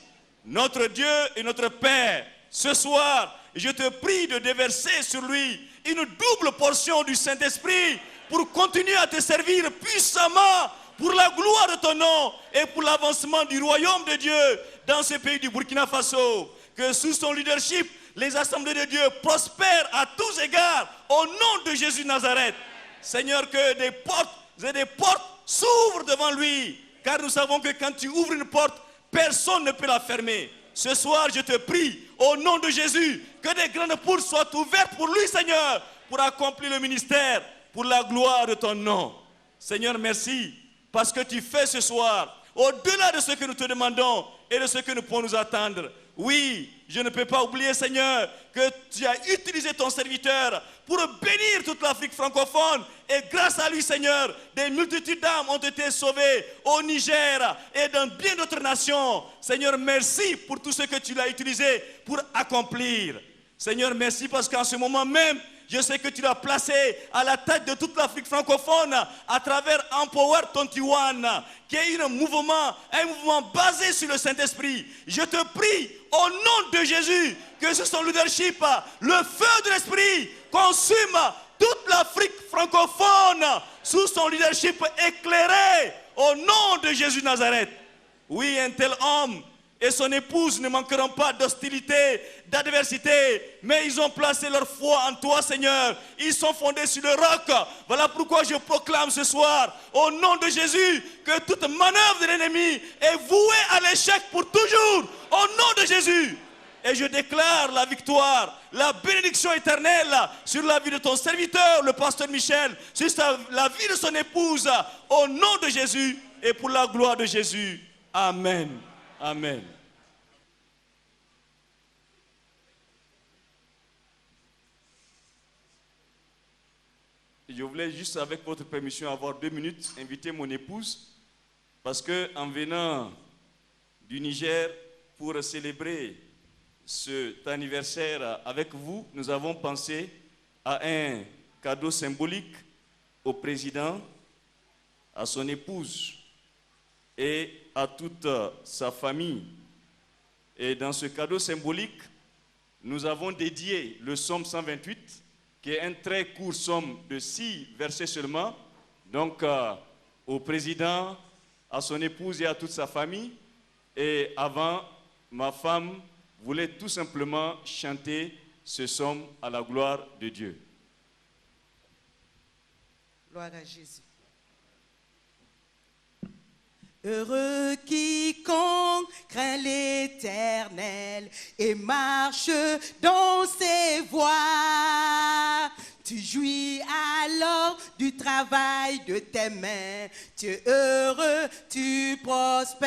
S7: Notre Dieu et notre Père, ce soir, je te prie de déverser sur lui une double portion du Saint-Esprit pour continuer à te servir puissamment pour la gloire de ton nom et pour l'avancement du royaume de Dieu dans ce pays du Burkina Faso. Que sous son leadership, les assemblées de Dieu prospèrent à tous égards au nom de Jésus Nazareth. Seigneur, que des portes et des portes s'ouvrent devant lui, car nous savons que quand tu ouvres une porte, personne ne peut la fermer. Ce soir, je te prie, au nom de Jésus, que des grandes portes soient ouvertes pour lui, Seigneur, pour accomplir le ministère, pour la gloire de ton nom. Seigneur, merci, parce que tu fais ce soir, au-delà de ce que nous te demandons et de ce que nous pouvons nous attendre. Oui, je ne peux pas oublier, Seigneur, que tu as utilisé ton serviteur pour bénir toute l'Afrique francophone. Et grâce à lui, Seigneur, des multitudes d'âmes ont été sauvées au Niger et dans bien d'autres nations. Seigneur, merci pour tout ce que tu l'as utilisé pour accomplir. Seigneur, merci parce qu'en ce moment même, je sais que tu l'as placé à la tête de toute l'Afrique francophone à travers Empower 21, qui est un mouvement basé sur le Saint-Esprit. Je te prie, au nom de Jésus, que sous son leadership, le feu de l'Esprit consume toute l'Afrique francophone, sous son leadership éclairé, au nom de Jésus Nazareth. Oui, un tel homme et son épouse ne manqueront pas d'hostilité, d'adversité, mais ils ont placé leur foi en toi, Seigneur. Ils sont fondés sur le roc. Voilà pourquoi je proclame ce soir, au nom de Jésus, que toute manœuvre de l'ennemi est vouée à l'échec pour toujours, au nom de Jésus. Et je déclare la victoire, la bénédiction éternelle sur la vie de ton serviteur, le pasteur Michel, sur la vie de son épouse, au nom de Jésus et pour la gloire de Jésus. Amen. Amen. Je voulais juste, avec votre permission, avoir 2 minutes, inviter mon épouse, parce qu'en venant du Niger pour célébrer cet anniversaire avec vous, nous avons pensé à un cadeau symbolique au président, à son épouse et à toute sa famille. Et dans ce cadeau symbolique, nous avons dédié le psaume 128, qui est un très court psaume de 6 versets seulement, donc au président, à son épouse et à toute sa famille. Et avant, ma femme voulait tout simplement chanter ce psaume à la gloire de Dieu.
S8: Gloire à Jésus. Heureux quiconque craint l'Éternel et marche dans ses voies. Tu jouis alors du travail de tes mains. Tu es heureux, tu prospères.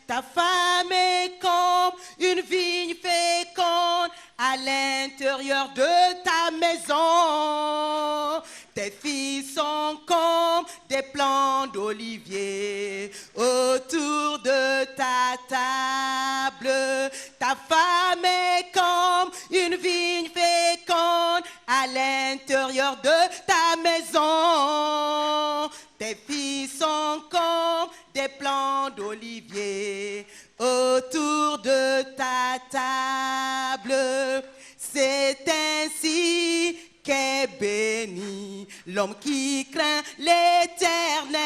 S8: Ta femme est comme une vigne féconde à l'intérieur de ta maison. Tes fils sont comme des plants d'olivier autour de ta table. Ta femme est comme une vigne féconde à l'intérieur de ta maison. Tes fils sont comme des plants d'olivier autour de ta table. C'est ainsi qu'est béni l'homme qui craint l'Éternel.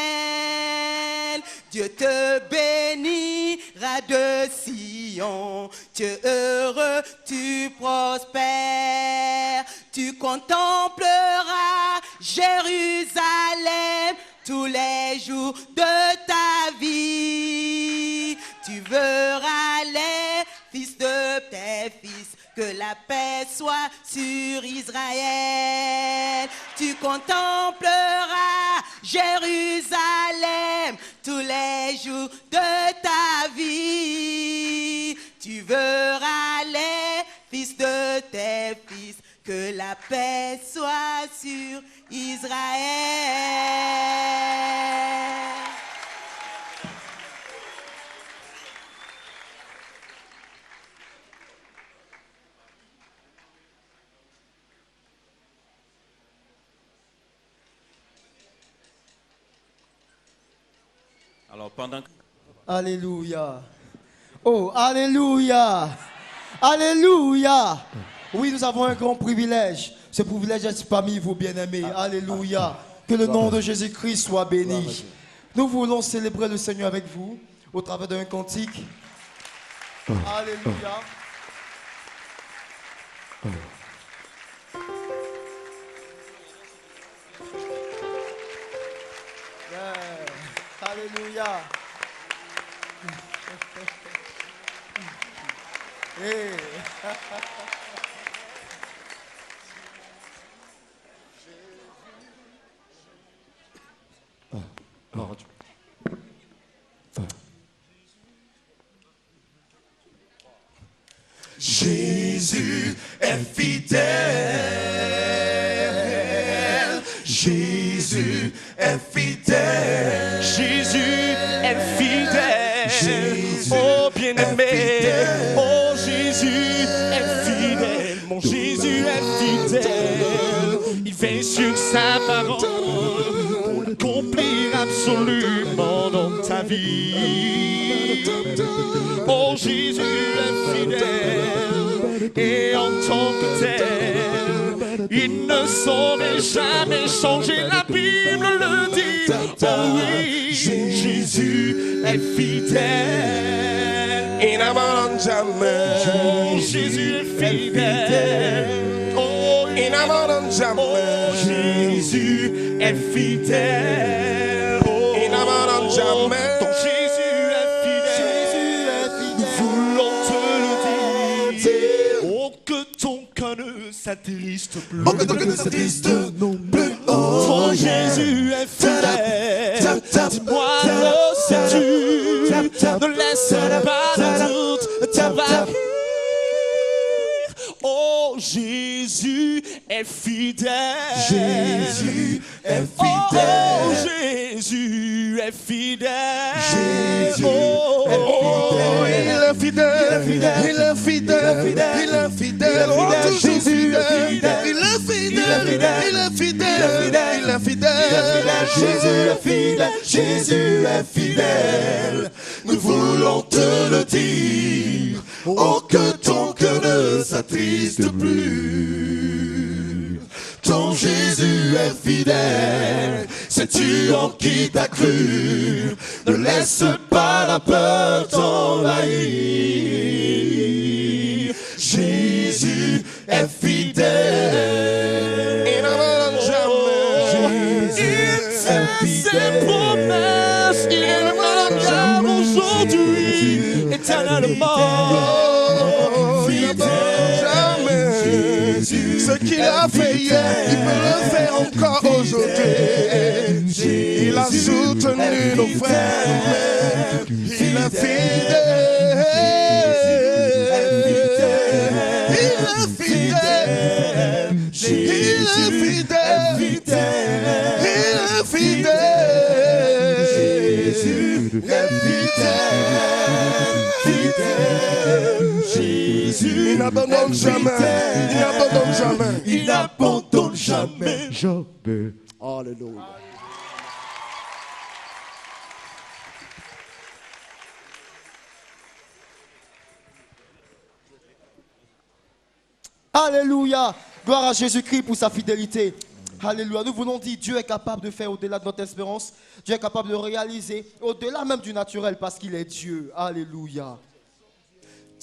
S8: Dieu te bénira de Sion. Tu es heureux, tu prospères. Tu contempleras Jérusalem tous les jours de ta vie. Tu verras les fils de tes fils. Que la paix soit sur Israël. Tu contempleras Jérusalem tous les jours de ta vie. Tu verras les fils de tes fils, que la paix soit sur Israël.
S1: Alors pendant que...
S9: Alléluia. Oh, alléluia. Alléluia. Oui, nous avons un grand privilège. Ce privilège est parmi vous, bien-aimés. Alléluia. Que le nom de Jésus-Christ soit béni. Nous voulons célébrer le Seigneur avec vous au travers d'un cantique. Alléluia. Alléluia. Hey.
S6: Jésus est fidèle. Jésus est fidèle.
S10: Jésus est fidèle.
S6: Jésus
S10: Oh bien-aimé,
S6: est fidèle.
S10: oh Jésus est fidèle. Mon Jésus est fidèle. Il veille sur sa parole pour l'accomplir absolument dans ta vie. Oh Jésus est fidèle et en tant que tel, il ne saurait jamais changer. La Bible le dit. Oh oui, Jésus est fidèle.
S6: Il n'abandonne jamais.
S10: Oh, Jésus est fidèle. Oh,
S6: Il n'abandonne
S10: oh,
S6: jamais.
S10: Jésus est fidèle. Oh,
S6: Il n'abandonne jamais.
S10: ton Jésus est fidèle. Nous voulons te le dire. Oh, que ton cœur ne s'attriste plus.
S6: Oh, que ton cœur ne s'attriste plus.
S10: Ton Jésus est fidèle. Dis-moi, le sais-tu? Ne laisse pas de doute t'envahir. Oh, Jésus est fidèle.
S6: Jésus est
S10: Oh,
S6: fidèle.
S10: Jésus est fidèle.
S6: Jésus
S10: Oh,
S6: est fidèle. Il est fidèle. Il est fidèle. Il est fidèle. Oh, toujours fidèle. Il est fidèle. Il est fidèle. Il est fidèle. Jésus est fidèle. Jésus est fidèle. Nous voulons te le dire. Oh, que ton cœur ne s'attriste plus. Ton Jésus est fidèle. Sais-tu en qui t'as cru? Ne laisse pas la peur t'envahir. Jésus est fidèle. Il n'abandonne jamais.
S10: il fait ses promesses. Il est valable aujourd'hui, éternellement.
S6: Ce qu'il a fait hier, il peut le faire encore aujourd'hui. Il a soutenu nos frères. Il est fidèle. Il est fidèle. Il est fidèle. Il est fidèle. Jésus est fidèle. Jésus, il n'abandonne jamais. Il n'abandonne jamais. Il n'abandonne jamais. Jamais. Alléluia.
S9: Alléluia. Gloire à Jésus-Christ pour sa fidélité. Alléluia. Nous voulons dire Dieu est capable de faire au-delà de notre espérance. Dieu est capable de réaliser au-delà même du naturel parce qu'il est Dieu. Alléluia.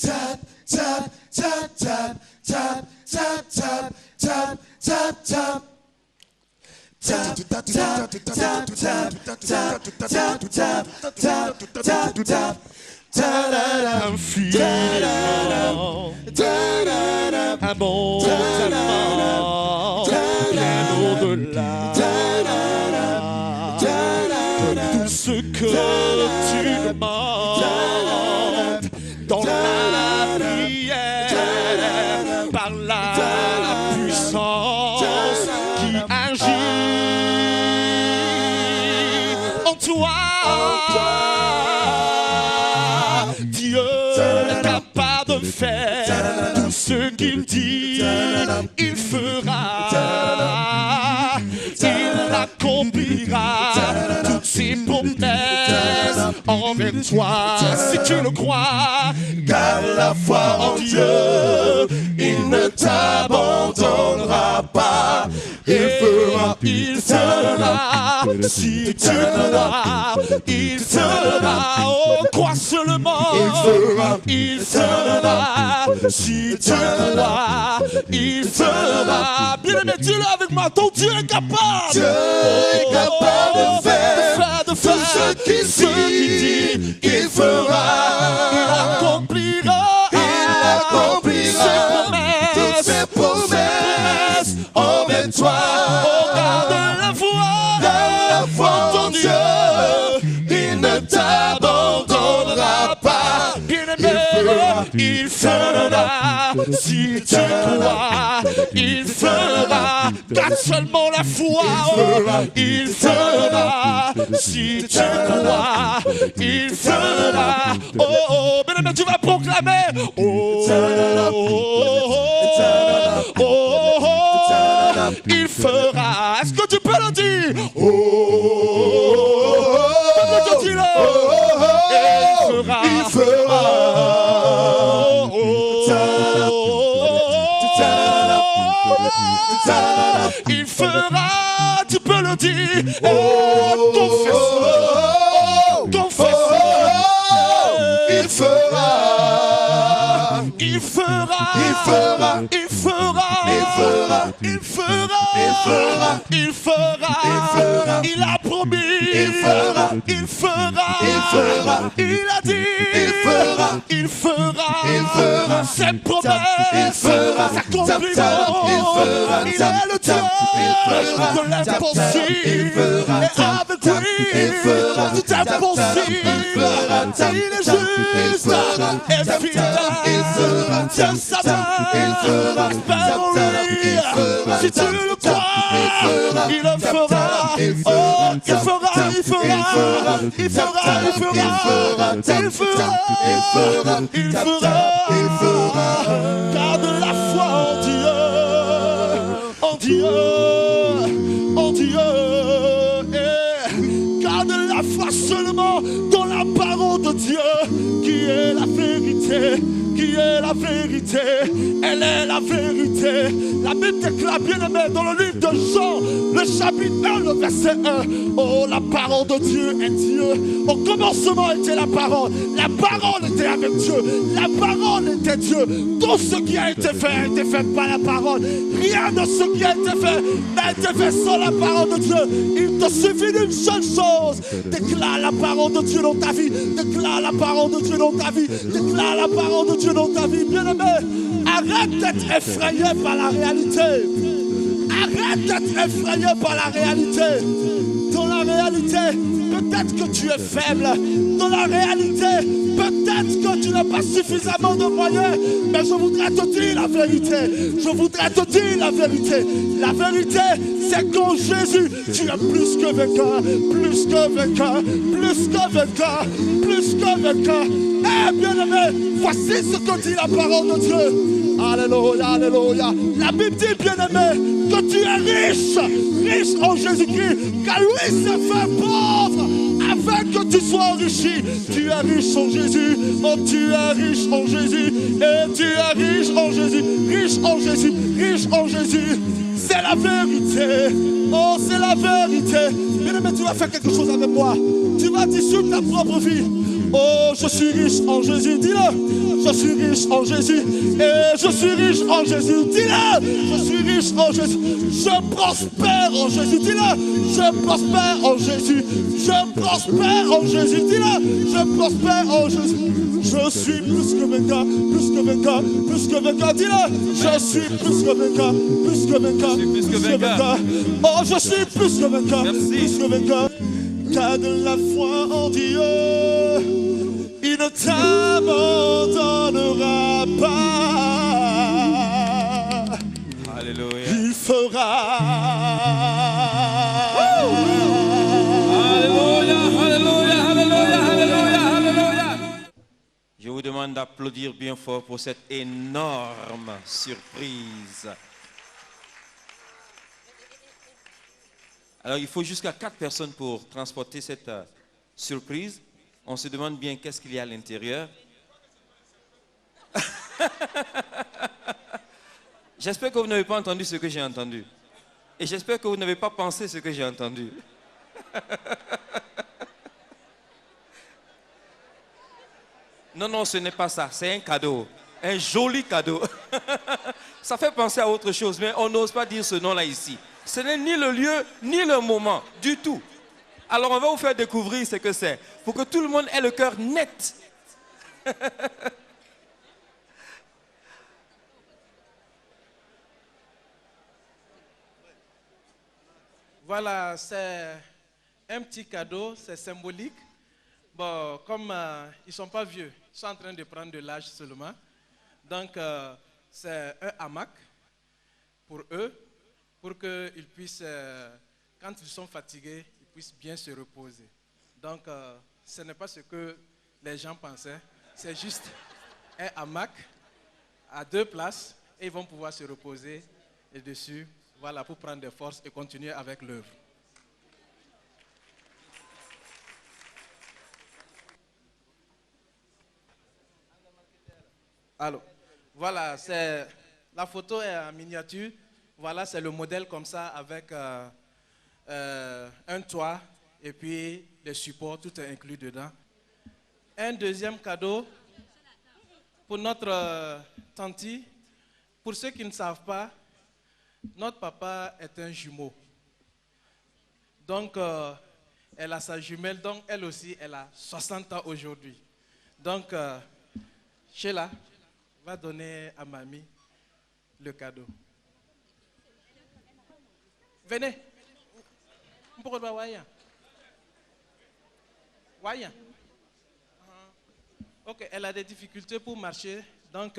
S6: Tap, tap, tap, tap, tap, tap, tap, tap, tap, tap. Tap, tap, tap, tap, tap, tap, tap, tap, tap, tap, tap.
S10: Infidèlement, abondamment, bien au-delà de tout ce que de faire tout ce qu'il dit, il fera. Il accomplira toutes ses promesses envers toi. Si tu le crois, car la foi en Dieu, il ne t'abandonnera pas. Il fera, si tu crois, il fera. Oh, crois seulement, il fera, si tu crois, il fera. Bien-aimé, dis-le avec moi, ton Dieu est capable. Dieu est capable de faire tout ce qu'il dit, il fera, il accomplira toutes ses promesses envers toi. Oh, garde la foi en ton Dieu, il ne t'abandonnera pas. Il fera, si tu crois, il fera. Garde seulement la foi, il fera, si tu crois, il fera. Oh, oh, bien-aimé, tu vas proclamer. Oh, il fera. Est-ce que tu peux le dire? Il fera. Il fera, tu peux le dire. Confesse. Il fera. Il fera. Il fera. Il fera. Il fera. Il fera. Il a promis. Il fera. Il fera. Il a dit. Il fera. Ses promesses s'accompliront. Il est le Dieu de l'impossible. Et avec lui, tout est possible. Il est juste et fidèle. Tiens sa main, espère en lui. Si tu le crois, il le fera. Oh, il fera. Garde la foi en Dieu. Garde la foi seulement dans la parole de Dieu, qui est la vérité. Elle est la vérité. La Bible déclare, bien-aimé, dans le livre de Jean, le chapitre 1, le verset 1. Oh, la parole de Dieu est Dieu. Au commencement était la parole. La parole était avec Dieu. La parole était Dieu. Tout ce qui a été fait par la parole. Rien de ce qui a été fait n'a été fait sans la parole de Dieu. Il te suffit d'une seule chose. Déclare la parole de Dieu dans ta vie. Déclare la parole de Dieu dans ta vie. Déclare la parole de Dieu dans ta vie. Bien-aimé, arrête d'être effrayé par la réalité. Arrête d'être effrayé par la réalité. Dans la réalité, peut-être que tu es faible. Dans la réalité, peut-être que tu n'as pas suffisamment de moyens. Mais je voudrais te dire la vérité. La vérité, c'est qu'en Jésus, tu es plus que vainqueur. Eh bien aimé, voici ce que dit la parole de Dieu. Alléluia. La Bible dit, bien aimé, que tu es riche en Jésus-Christ, car lui s'est fait pauvre afin que tu sois enrichi. Tu es riche en Jésus, oh tu es riche en Jésus, et tu es riche en Jésus. C'est la vérité, oh c'est la vérité. Bien aimé, tu vas faire quelque chose avec moi. Tu vas dissoudre ta propre vie. Oh, je suis riche en Jésus, dis-le. Je suis riche en Jésus, et je suis riche en Jésus, dis-le. Je suis riche en Jésus, je prospère en Jésus, dis-le. Je prospère en Jésus, dis-le. Je prospère en Jésus. Je suis plus que vainqueur, dis-le. Je suis plus que vainqueur, Oh, je suis plus que vainqueur, T'as de la foi en Dieu. Il ne t'abandonnera pas.
S1: Alléluia.
S10: Il fera.
S1: Je vous demande d'applaudir bien fort pour cette énorme surprise. Alors, il faut jusqu'à 4 personnes pour transporter cette surprise. On se demande bien qu'est-ce qu'il y a à l'intérieur. J'espère que vous n'avez pas entendu ce que j'ai entendu. Et j'espère que vous n'avez pas pensé ce que j'ai entendu. Non, non, ce n'est pas ça. C'est un cadeau. Un joli cadeau. Ça fait penser à autre chose, mais on n'ose pas dire ce nom-là ici. Ce n'est ni le lieu, ni le moment, du tout. Alors, on va vous faire découvrir ce que c'est, pour que tout le monde ait le cœur net.
S11: Voilà, c'est un petit cadeau, c'est symbolique. Bon, comme ils ne sont pas vieux, ils sont en train de prendre de l'âge seulement. Donc, c'est un hamac pour eux, pour qu'ils puissent, quand ils sont fatigués, ils puissent bien se reposer. Donc, ce n'est pas ce que les gens pensaient, c'est juste un hamac à 2 places et ils vont pouvoir se reposer et dessus. Voilà, pour prendre des forces et continuer avec l'œuvre. Alors, voilà, la photo est en miniature. Voilà, c'est le modèle comme ça avec un toit et puis les supports, tout est inclus dedans. Un deuxième cadeau pour notre tantie. Pour ceux qui ne savent pas, notre papa est un jumeau. Donc, elle a sa jumelle, donc elle aussi, elle a 60 ans aujourd'hui. Donc, Sheila va donner à mamie le cadeau. Venez. Pourquoi Waya? Waya. Ok, elle a des difficultés pour marcher, donc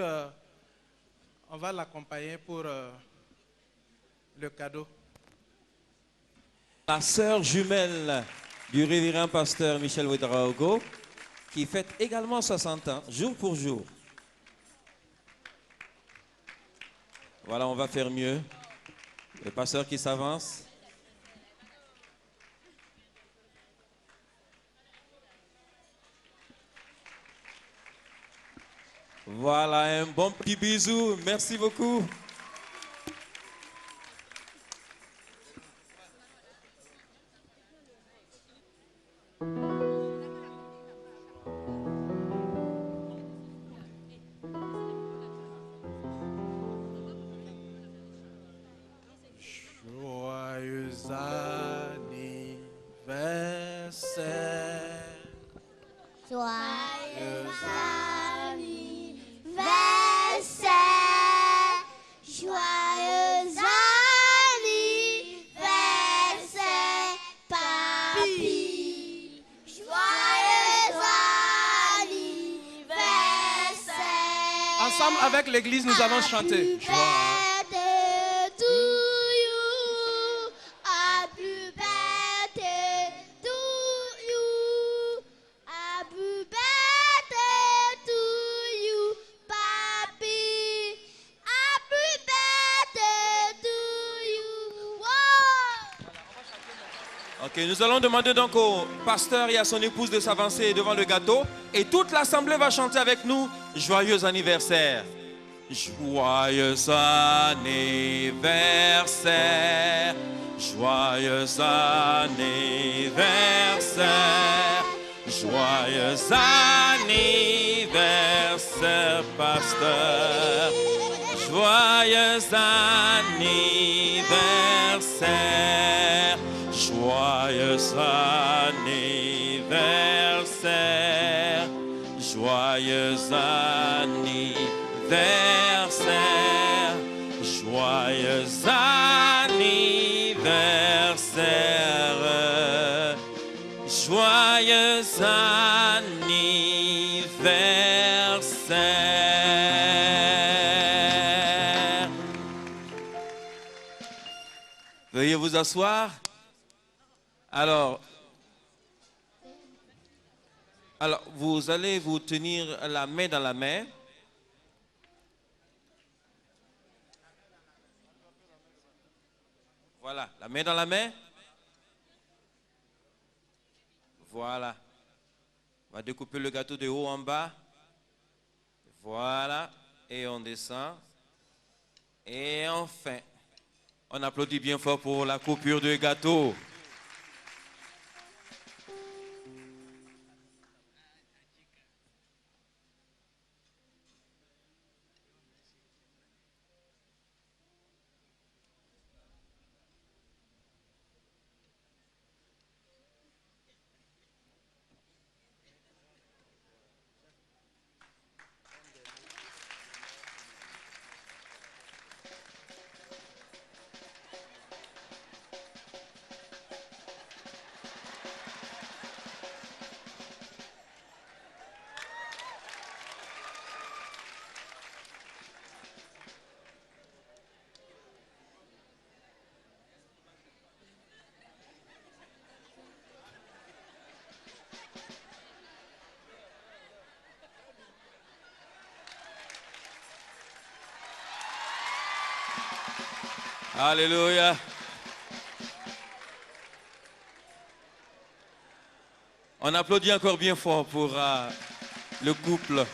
S11: on va l'accompagner pour le cadeau.
S1: La sœur jumelle du révérend pasteur Michel Ouedraogo, qui fête également 60 ans, jour pour jour. Voilà, on va faire mieux. Le pasteur qui s'avance. Voilà, un bon petit bisou. Merci beaucoup.
S11: Joyeux anniversaire.
S3: Joyeux anniversaire. Joyeux anniversaire, papy. Joyeux anniversaire.
S11: Ensemble avec l'église, nous allons chanter.
S3: Birthday to you. Happy birthday to you. Happy birthday to you, papi. Happy birthday to you. Wow.
S1: Ok, nous allons demander donc au pasteur et à son épouse de s'avancer devant le gâteau. Et toute l'assemblée va chanter avec nous. Joyeux anniversaire. Joyeux anniversaire. Joyeux anniversaire. Joyeux anniversaire, pasteur. Joyeux anniversaire. Joyeux anniversaire. Joyeux anniversaire. Joyeux anniversaire. Joyeux anniversaire. Veuillez vous asseoir. Alors, Alors, vous allez vous tenir la main dans la main. Voilà, la main dans la main. Voilà. On va découper le gâteau de haut en bas. Voilà. Et on descend. Et enfin, on applaudit bien fort pour la coupure de gâteau. Alléluia. On applaudit encore bien fort pour le couple.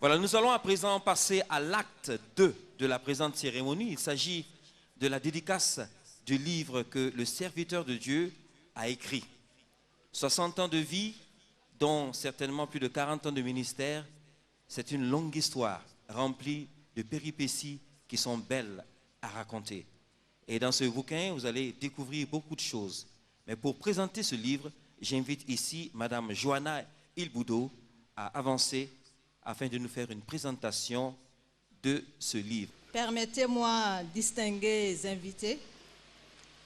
S1: Voilà, nous allons à présent passer à l'acte 2 de la présente cérémonie. Il s'agit de la dédicace du livre que le serviteur de Dieu a écrit. 60 ans de vie, dont certainement plus de 40 ans de ministère. C'est une longue histoire remplie de péripéties qui sont belles à raconter. Et dans ce bouquin, vous allez découvrir beaucoup de choses. Mais pour présenter ce livre, j'invite ici Madame Johanna Ilboudo à avancer afin de nous faire une présentation de ce livre.
S12: Permettez-moi, distingués invités,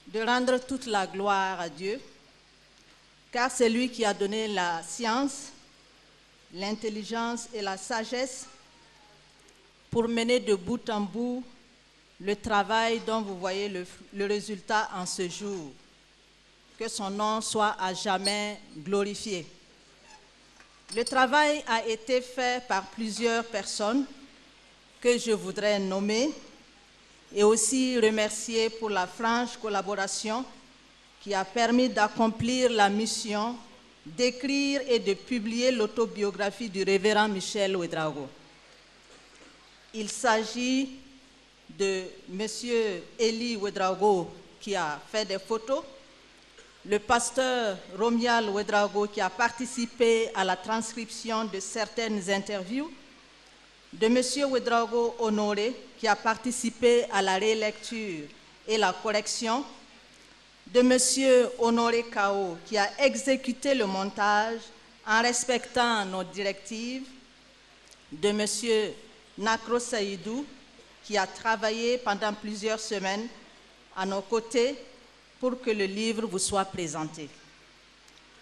S12: de rendre toute la gloire à Dieu, car c'est lui qui a donné la science, l'intelligence et la sagesse pour mener de bout en bout le travail dont vous voyez le résultat en ce jour. Que son nom soit à jamais glorifié. Le travail a été fait par plusieurs personnes que je voudrais nommer et aussi remercier pour la franche collaboration qui a permis d'accomplir la mission d'écrire et de publier l'autobiographie du révérend Michel Ouédraogo. Il s'agit de M. Eli Ouédraogo qui a fait des photos, le pasteur Romial Ouédraogo qui a participé à la transcription de certaines interviews, de M. Ouédraogo Honoré qui a participé à la rélecture et la correction, de M. Honoré Kao qui a exécuté le montage en respectant nos directives, de M. Nakro Saïdou qui a travaillé pendant plusieurs semaines à nos côtés pour que le livre vous soit présenté.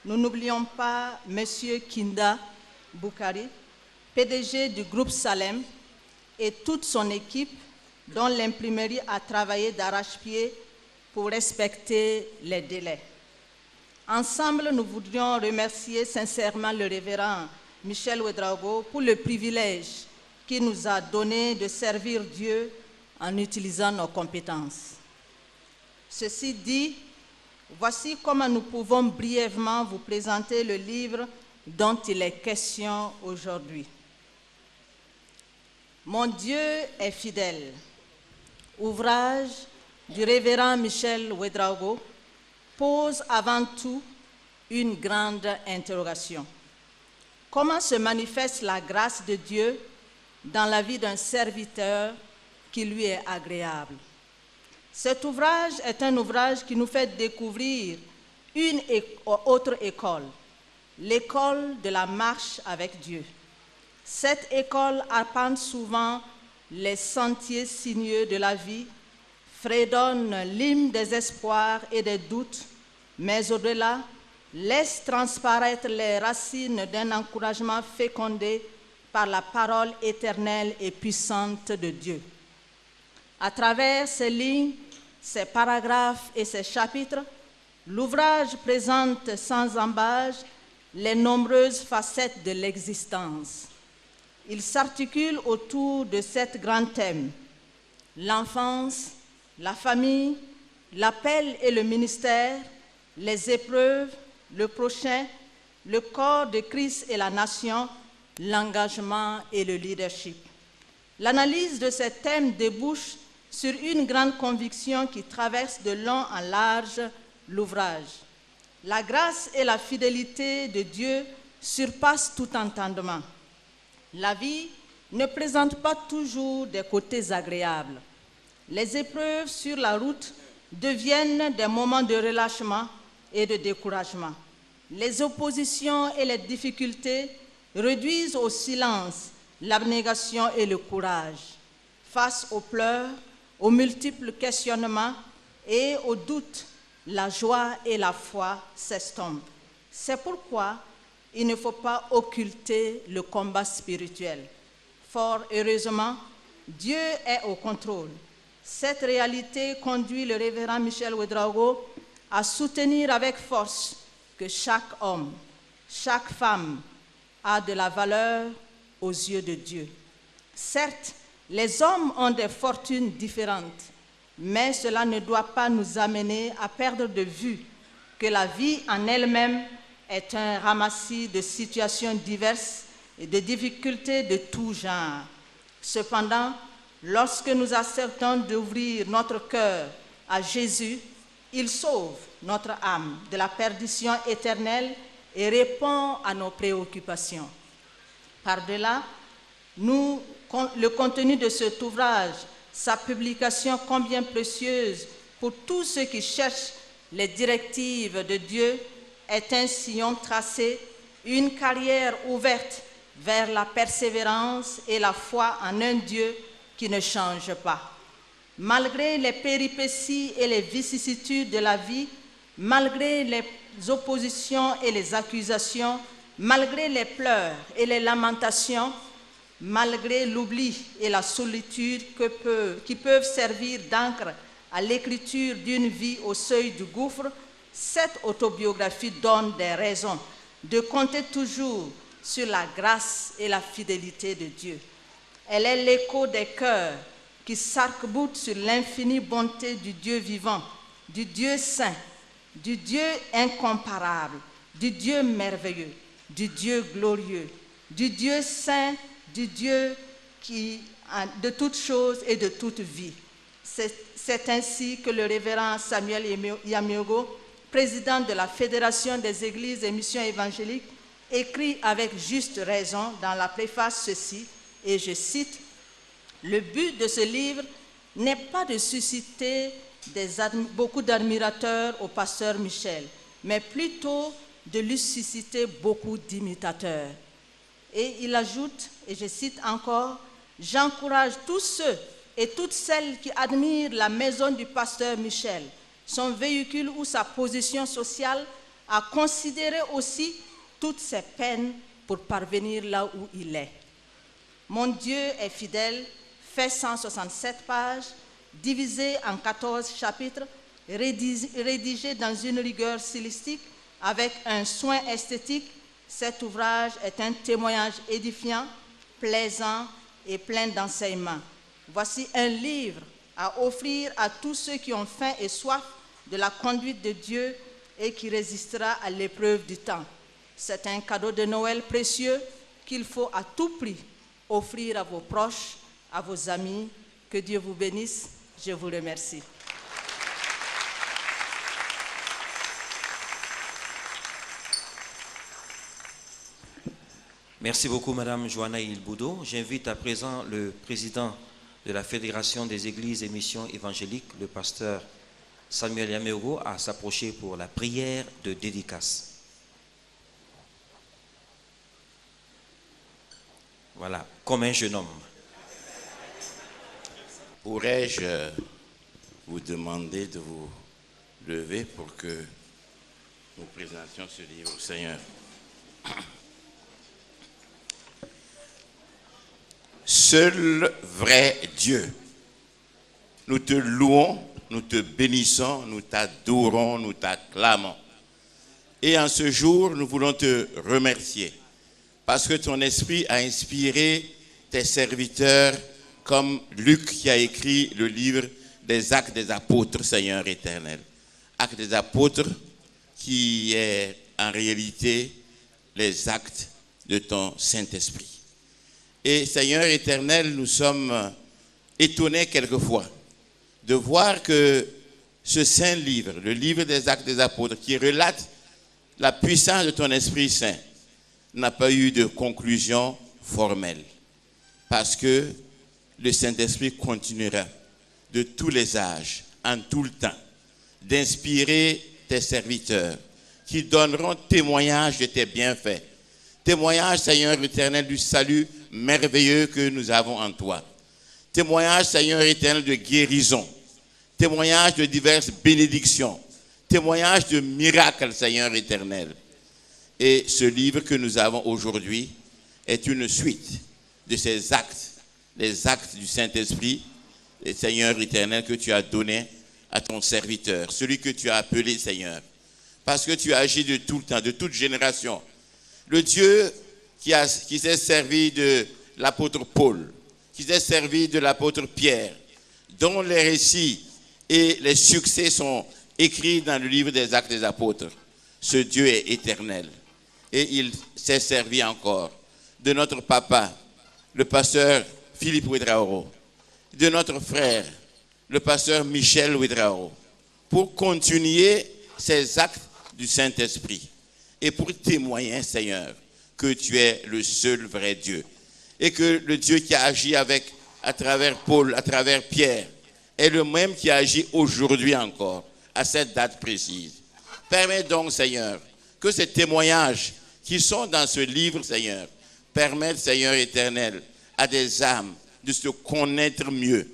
S12: Nous n'oublions pas M. Kinda Boukari, PDG du groupe Salem, et toute son équipe dont l'imprimerie a travaillé d'arrache-pied pour respecter les délais. Ensemble, nous voudrions remercier sincèrement le révérend Michel Ouédraogo pour le privilège qu'il nous a donné de servir Dieu en utilisant nos compétences. Ceci dit, voici comment nous pouvons brièvement vous présenter le livre dont il est question aujourd'hui. Mon Dieu est fidèle. Ouvrage du révérend Michel Ouédraogo pose avant tout une grande interrogation. Comment se manifeste la grâce de Dieu dans la vie d'un serviteur qui lui est agréable? Cet ouvrage est un ouvrage qui nous fait découvrir une autre école, l'école de la marche avec Dieu. Cette école arpente souvent les sentiers sinueux de la vie, fredonne l'hymne des espoirs et des doutes, mais au-delà, laisse transparaître les racines d'un encouragement fécondé par la parole éternelle et puissante de Dieu. À travers ces lignes, ces paragraphes et ces chapitres, l'ouvrage présente sans embâche les nombreuses facettes de l'existence. Il s'articule autour de 7 grands thèmes: l'enfance, la famille, l'appel et le ministère, les épreuves, le prochain, le corps de Christ et la nation, l'engagement et le leadership. L'analyse de ces thèmes débouche sur une grande conviction qui traverse de long en large l'ouvrage. La grâce et la fidélité de Dieu surpassent tout entendement. La vie ne présente pas toujours des côtés agréables. Les épreuves sur la route deviennent des moments de relâchement et de découragement. Les oppositions et les difficultés réduisent au silence l'abnégation et le courage. Face aux pleurs, aux multiples questionnements et aux doutes, la joie et la foi s'estompent. C'est pourquoi il ne faut pas occulter le combat spirituel. Fort heureusement, Dieu est au contrôle. Cette réalité conduit le révérend Michel Ouédraogo à soutenir avec force que chaque homme, chaque femme a de la valeur aux yeux de Dieu. Certes, les hommes ont des fortunes différentes, mais cela ne doit pas nous amener à perdre de vue que la vie en elle-même est un ramassis de situations diverses et de difficultés de tout genre. Cependant, lorsque nous acceptons d'ouvrir notre cœur à Jésus, il sauve notre âme de la perdition éternelle et répond à nos préoccupations. Par-delà, le contenu de cet ouvrage, sa publication combien précieuse pour tous ceux qui cherchent les directives de Dieu, est un sillon tracé, une carrière ouverte vers la persévérance et la foi en un Dieu qui ne change pas. Malgré les péripéties et les vicissitudes de la vie, malgré les oppositions et les accusations, malgré les pleurs et les lamentations, malgré l'oubli et la solitude qui peuvent servir d'encre à l'écriture d'une vie au seuil du gouffre, cette autobiographie donne des raisons de compter toujours sur la grâce et la fidélité de Dieu. Elle est l'écho des cœurs qui s'arc-boutent sur l'infinie bonté du Dieu vivant, du Dieu saint, du Dieu incomparable, du Dieu merveilleux, du Dieu glorieux, du Dieu saint, du Dieu qui de toutes choses et de toute vie. C'est ainsi que le révérend Samuel Yamiogo, président de la Fédération des Églises et Missions évangéliques, écrit avec juste raison dans la préface ceci, et je cite: « Le but de ce livre n'est pas de susciter beaucoup d'admirateurs au pasteur Michel, mais plutôt de lui susciter beaucoup d'imitateurs. » Et il ajoute, et je cite encore, « J'encourage tous ceux et toutes celles qui admirent la maison du pasteur Michel, son véhicule ou sa position sociale, à considérer aussi toutes ses peines pour parvenir là où il est. Mon Dieu est fidèle, fait 167 pages, divisé en 14 chapitres, rédigé dans une rigueur stylistique avec un soin esthétique. Cet ouvrage est un témoignage édifiant, plaisant et plein d'enseignements. Voici un livre à offrir à tous ceux qui ont faim et soif de la conduite de Dieu et qui résistera à l'épreuve du temps. C'est un cadeau de Noël précieux qu'il faut à tout prix offrir à vos proches, à vos amis. Que Dieu vous bénisse. Je vous remercie.
S1: Merci beaucoup, Madame Joanna Ilboudo. J'invite à présent le président de la Fédération des Églises et Missions évangéliques, le pasteur Samuel Yamiogo, à s'approcher pour la prière de dédicace. Voilà, comme un jeune homme.
S13: Pourrais-je vous demander de vous lever pour que nous présentions ce livre au Seigneur? Seul vrai Dieu, nous te louons, nous te bénissons, nous t'adorons, nous t'acclamons. Et en ce jour, nous voulons te remercier parce que ton esprit a inspiré tes serviteurs comme Luc qui a écrit le livre des Actes des Apôtres, Seigneur éternel. Actes des Apôtres qui est en réalité les actes de ton Saint-Esprit. Et Seigneur éternel, nous sommes étonnés quelquefois de voir que ce saint livre, le livre des Actes des Apôtres, qui relate la puissance de ton Esprit Saint, n'a pas eu de conclusion formelle. Parce que le Saint-Esprit continuera de tous les âges, en tout le temps, d'inspirer tes serviteurs qui donneront témoignage de tes bienfaits. Témoignage, Seigneur éternel, du salut merveilleux que nous avons en toi. Témoignage, Seigneur éternel, de guérison. Témoignage de diverses bénédictions. Témoignage de miracles, Seigneur éternel. Et ce livre que nous avons aujourd'hui est une suite de ces actes, les actes du Saint-Esprit, les Seigneur éternel, que tu as donné à ton serviteur, celui que tu as appelé Seigneur. Parce que tu as agi de tout le temps, de toute génération. Le Dieu qui s'est servi de l'apôtre Paul, qui s'est servi de l'apôtre Pierre, dont les récits et les succès sont écrits dans le livre des Actes des Apôtres. Ce Dieu est éternel. Et il s'est servi encore de notre papa, le pasteur Philippe Ouedraogo, de notre frère, le pasteur Michel Ouedraogo, pour continuer ces actes du Saint-Esprit et pour témoigner, Seigneur, que tu es le seul vrai Dieu et que le Dieu qui a agi à travers Paul, à travers Pierre, est le même qui agit aujourd'hui encore, à cette date précise. Permets donc, Seigneur, que ces témoignages qui sont dans ce livre, Seigneur, permettent, Seigneur éternel, à des âmes de se connaître mieux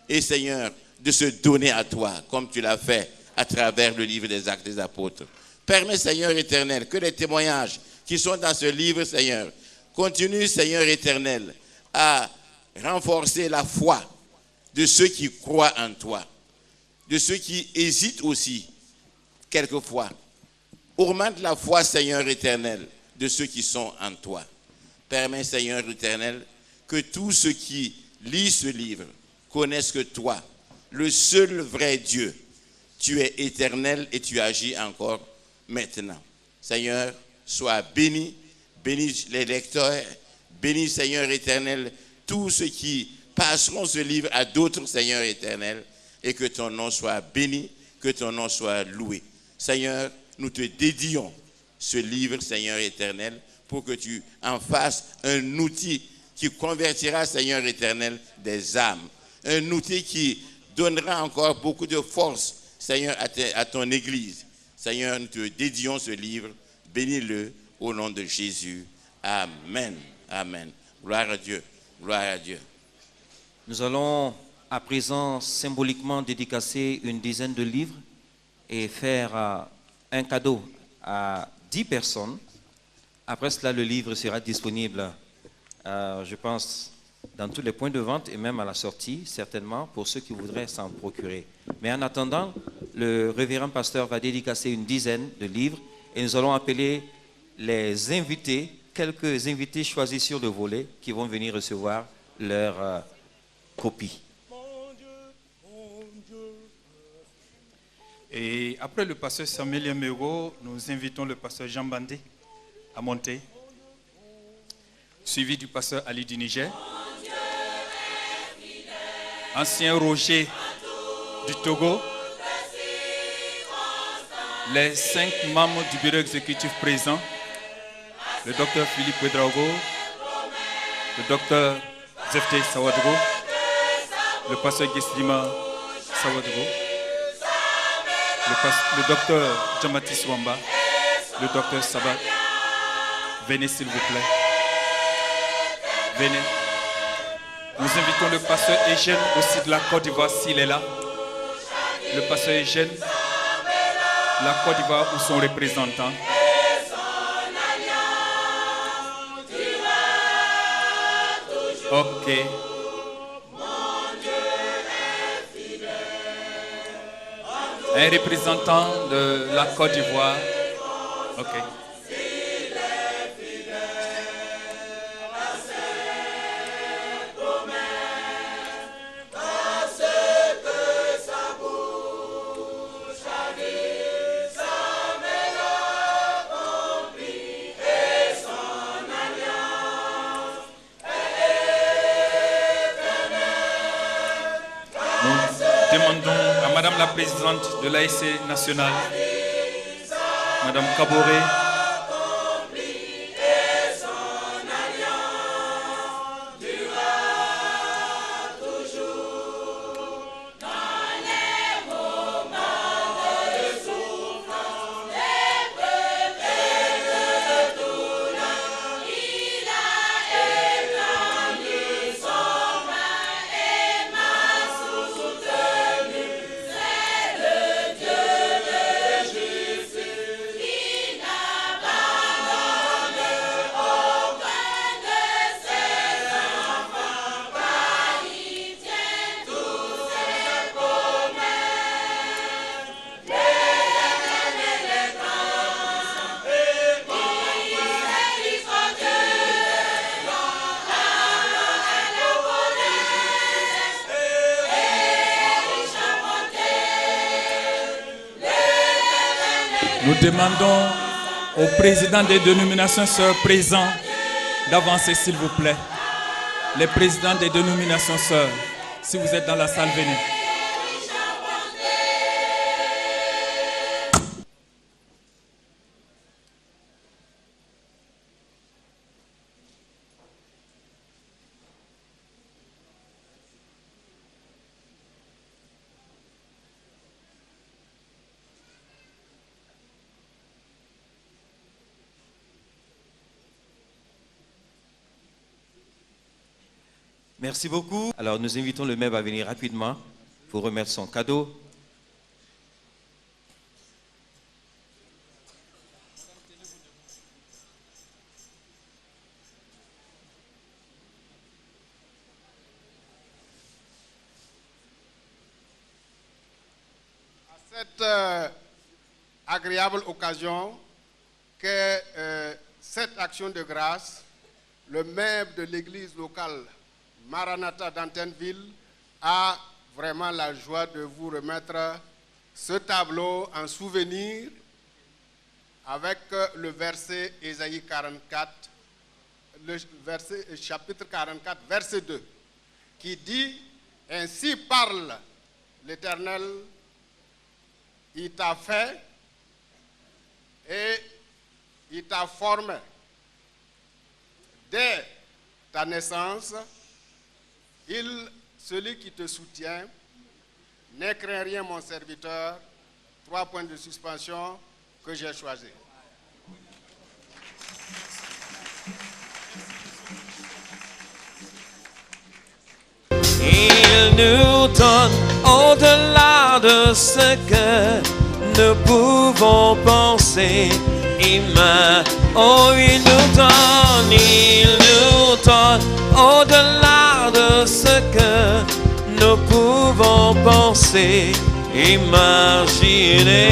S13: et, Seigneur, de se donner à toi, comme tu l'as fait à travers le livre des Actes des Apôtres. Permets, Seigneur éternel, que les témoignages qui sont dans ce livre, Seigneur, continuent, Seigneur éternel, à renforcer la foi de ceux qui croient en toi, de ceux qui hésitent aussi, quelquefois. Augmente la foi, Seigneur éternel, de ceux qui sont en toi. Permets, Seigneur éternel, que tous ceux qui lisent ce livre connaissent que toi, le seul vrai Dieu, tu es éternel et tu agis encore maintenant. Seigneur, sois béni, bénis les lecteurs, bénis, Seigneur éternel, tous ceux qui passeront ce livre à d'autres, Seigneur éternel, et que ton nom soit béni, que ton nom soit loué. Seigneur, nous te dédions ce livre, Seigneur éternel, pour que tu en fasses un outil qui convertira, Seigneur éternel, des âmes. Un outil qui donnera encore beaucoup de force, Seigneur, à ton Église. Seigneur, nous te dédions ce livre. Bénis-le au nom de Jésus. Amen. Amen. Gloire à Dieu. Gloire à Dieu.
S14: Nous allons à présent symboliquement dédicacer une dizaine de livres et faire un cadeau à 10 personnes. Après cela, le livre sera disponible, je pense, dans tous les points de vente et même à la sortie, certainement, pour ceux qui voudraient s'en procurer. Mais en attendant, le révérend pasteur va dédicacer une dizaine de livres et nous allons appeler les invités, quelques invités choisis sur le volet qui vont venir recevoir leur copie.
S15: Et après le pasteur Samuel Yamego, nous invitons le pasteur Jean Bandé à monter, suivi du pasteur Ali du Niger, ancien Roger du Togo, les 5 membres du bureau exécutif présents, le docteur Philippe Ouedraogo, le docteur Zefte Sawadogo, le pasteur Geslima Sawadogo, le docteur Djamati Swamba, le docteur Sabat. Venez s'il vous plaît. Venez. Nous invitons le pasteur Eugène aussi de la Côte d'Ivoire s'il est là. Le pasteur Eugène, la Côte d'Ivoire ou son représentant. Ok. Un représentant de la Côte d'Ivoire Ok. Demandons à Madame la Présidente de l'ASC nationale, Madame Kaboré, nous demandons au président des dénominations sœurs présents d'avancer, s'il vous plaît. Les présidents des dénominations sœurs, si vous êtes dans la salle, venez.
S14: Merci beaucoup. Alors nous invitons le maire à venir rapidement pour remettre son cadeau.
S16: À cette agréable occasion que cette action de grâce, le maire de l'église locale Maranatha d'Antenneville a vraiment la joie de vous remettre ce tableau en souvenir avec le verset Ésaïe 44, le chapitre 44, verset 2, qui dit « Ainsi parle l'Éternel, il t'a fait et il t'a formé dès ta naissance. Celui qui te soutient, ne crains rien mon serviteur, 3 points de suspension que j'ai choisis.
S17: Il nous donne au-delà de ce que nous pouvons penser. Oh, il nous donne au-delà de ce que nous pouvons penser, imaginer.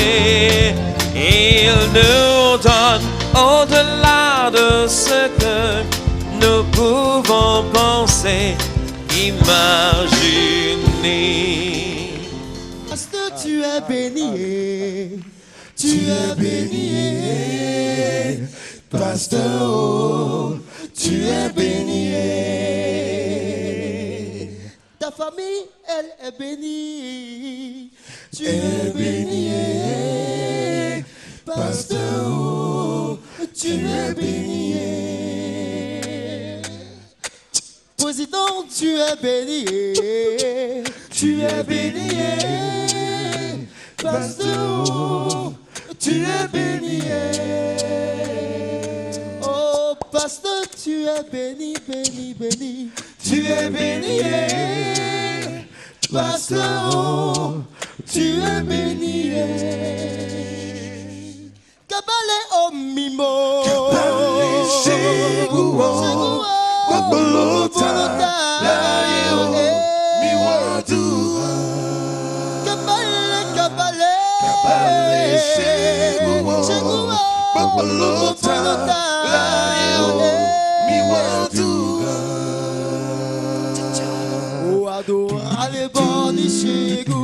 S17: Il nous donne au-delà de ce que nous pouvons penser, imaginer.
S9: Parce que tu es béni, tu es béni, pasteur, tu es béni. Ta famille, elle est bénie, tu es béni, pasteur, tu es béni. Président, tu es béni, tu es béni, pasteur, tu es béni. Oh, pasteur, tu es béni, béni, béni. Tu es béni, pasteur, tu es béni. Kabale o mimo, Kabale seguo, Wabolota, Layo, Miwadu. Kabale, Kabale, Kabale seguo, Oh, adorale boni chego,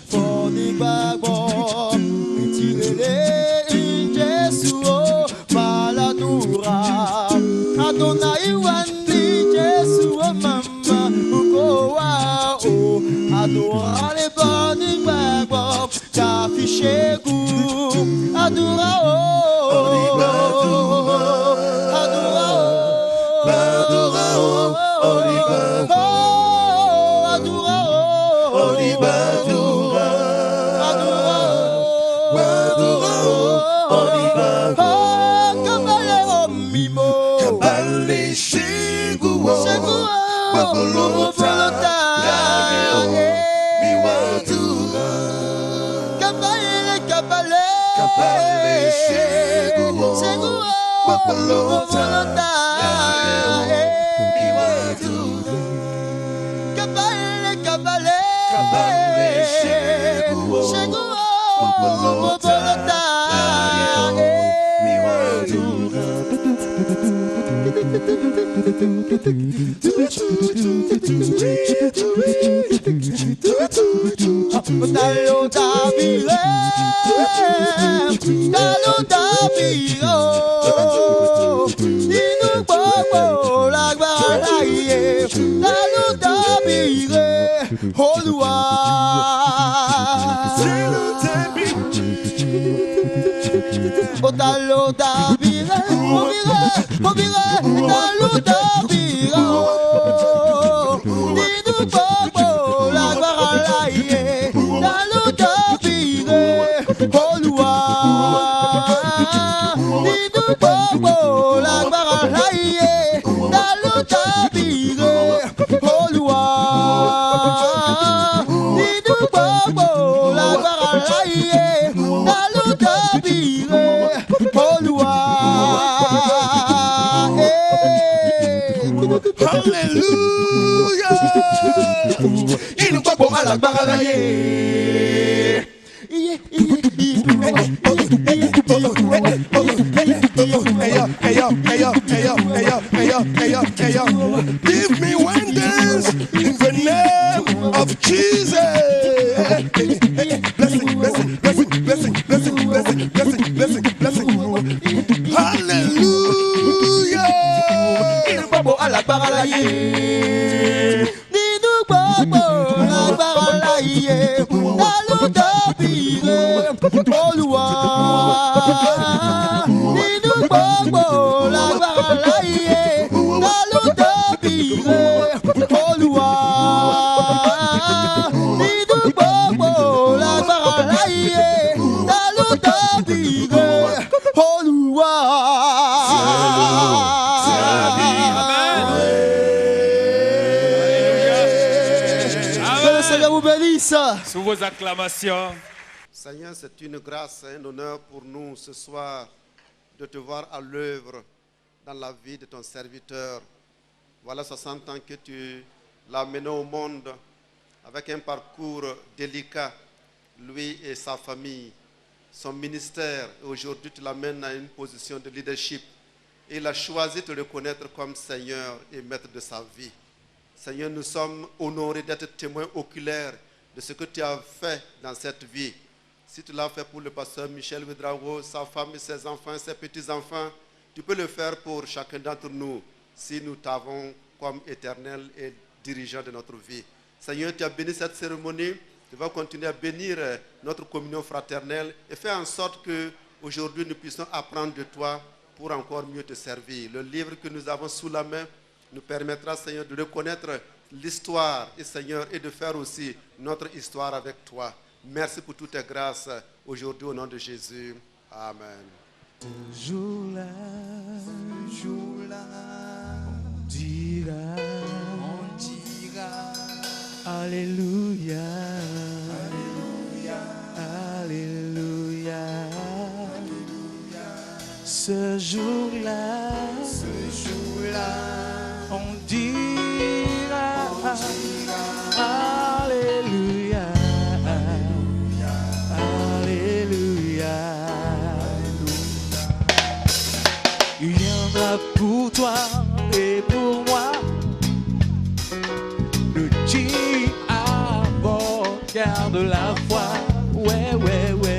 S9: boni babon, tirele in Jesu, oh, maladura. Adonai wandi Jesu, oh, mama, uko wa, oh, adorale boni babon, kafi chego, adora, oh, adora,
S10: Give me one dance in the name of Jesus. Blessing, blessing, blessing, blessing, blessing, blessing, blessing, blessing, blessing. Hallelujah.
S15: Sous vos acclamations.
S18: Seigneur, c'est une grâce et un honneur pour nous ce soir de te voir à l'œuvre dans la vie de ton serviteur. Voilà 60 ans que tu l'as mené au monde avec un parcours délicat, lui et sa famille, son ministère. Aujourd'hui, tu l'amènes à une position de leadership. Et il a choisi de le connaître comme Seigneur et maître de sa vie. Seigneur, nous sommes honorés d'être témoins oculaires de ce que tu as fait dans cette vie. Si tu l'as fait pour le pasteur Michel Ouedraogo, sa femme, ses enfants, ses petits-enfants, tu peux le faire pour chacun d'entre nous si nous t'avons comme éternel et dirigeant de notre vie. Seigneur, tu as béni cette cérémonie, tu vas continuer à bénir notre communion fraternelle et faire en sorte qu'aujourd'hui nous puissions apprendre de toi pour encore mieux te servir. Le livre que nous avons sous la main nous permettra, Seigneur, de reconnaître l'histoire, et Seigneur, et de faire aussi notre histoire avec toi. Merci pour toutes tes grâces aujourd'hui au nom de Jésus. Amen.
S6: Ce jour-là, on dira, Alléluia, Alléluia, Alléluia. Ce jour-là, on dira, Alléluia, Alléluia. sera pour toi et pour moi. Le qui avant garde la foi. Ouais, ouais, ouais.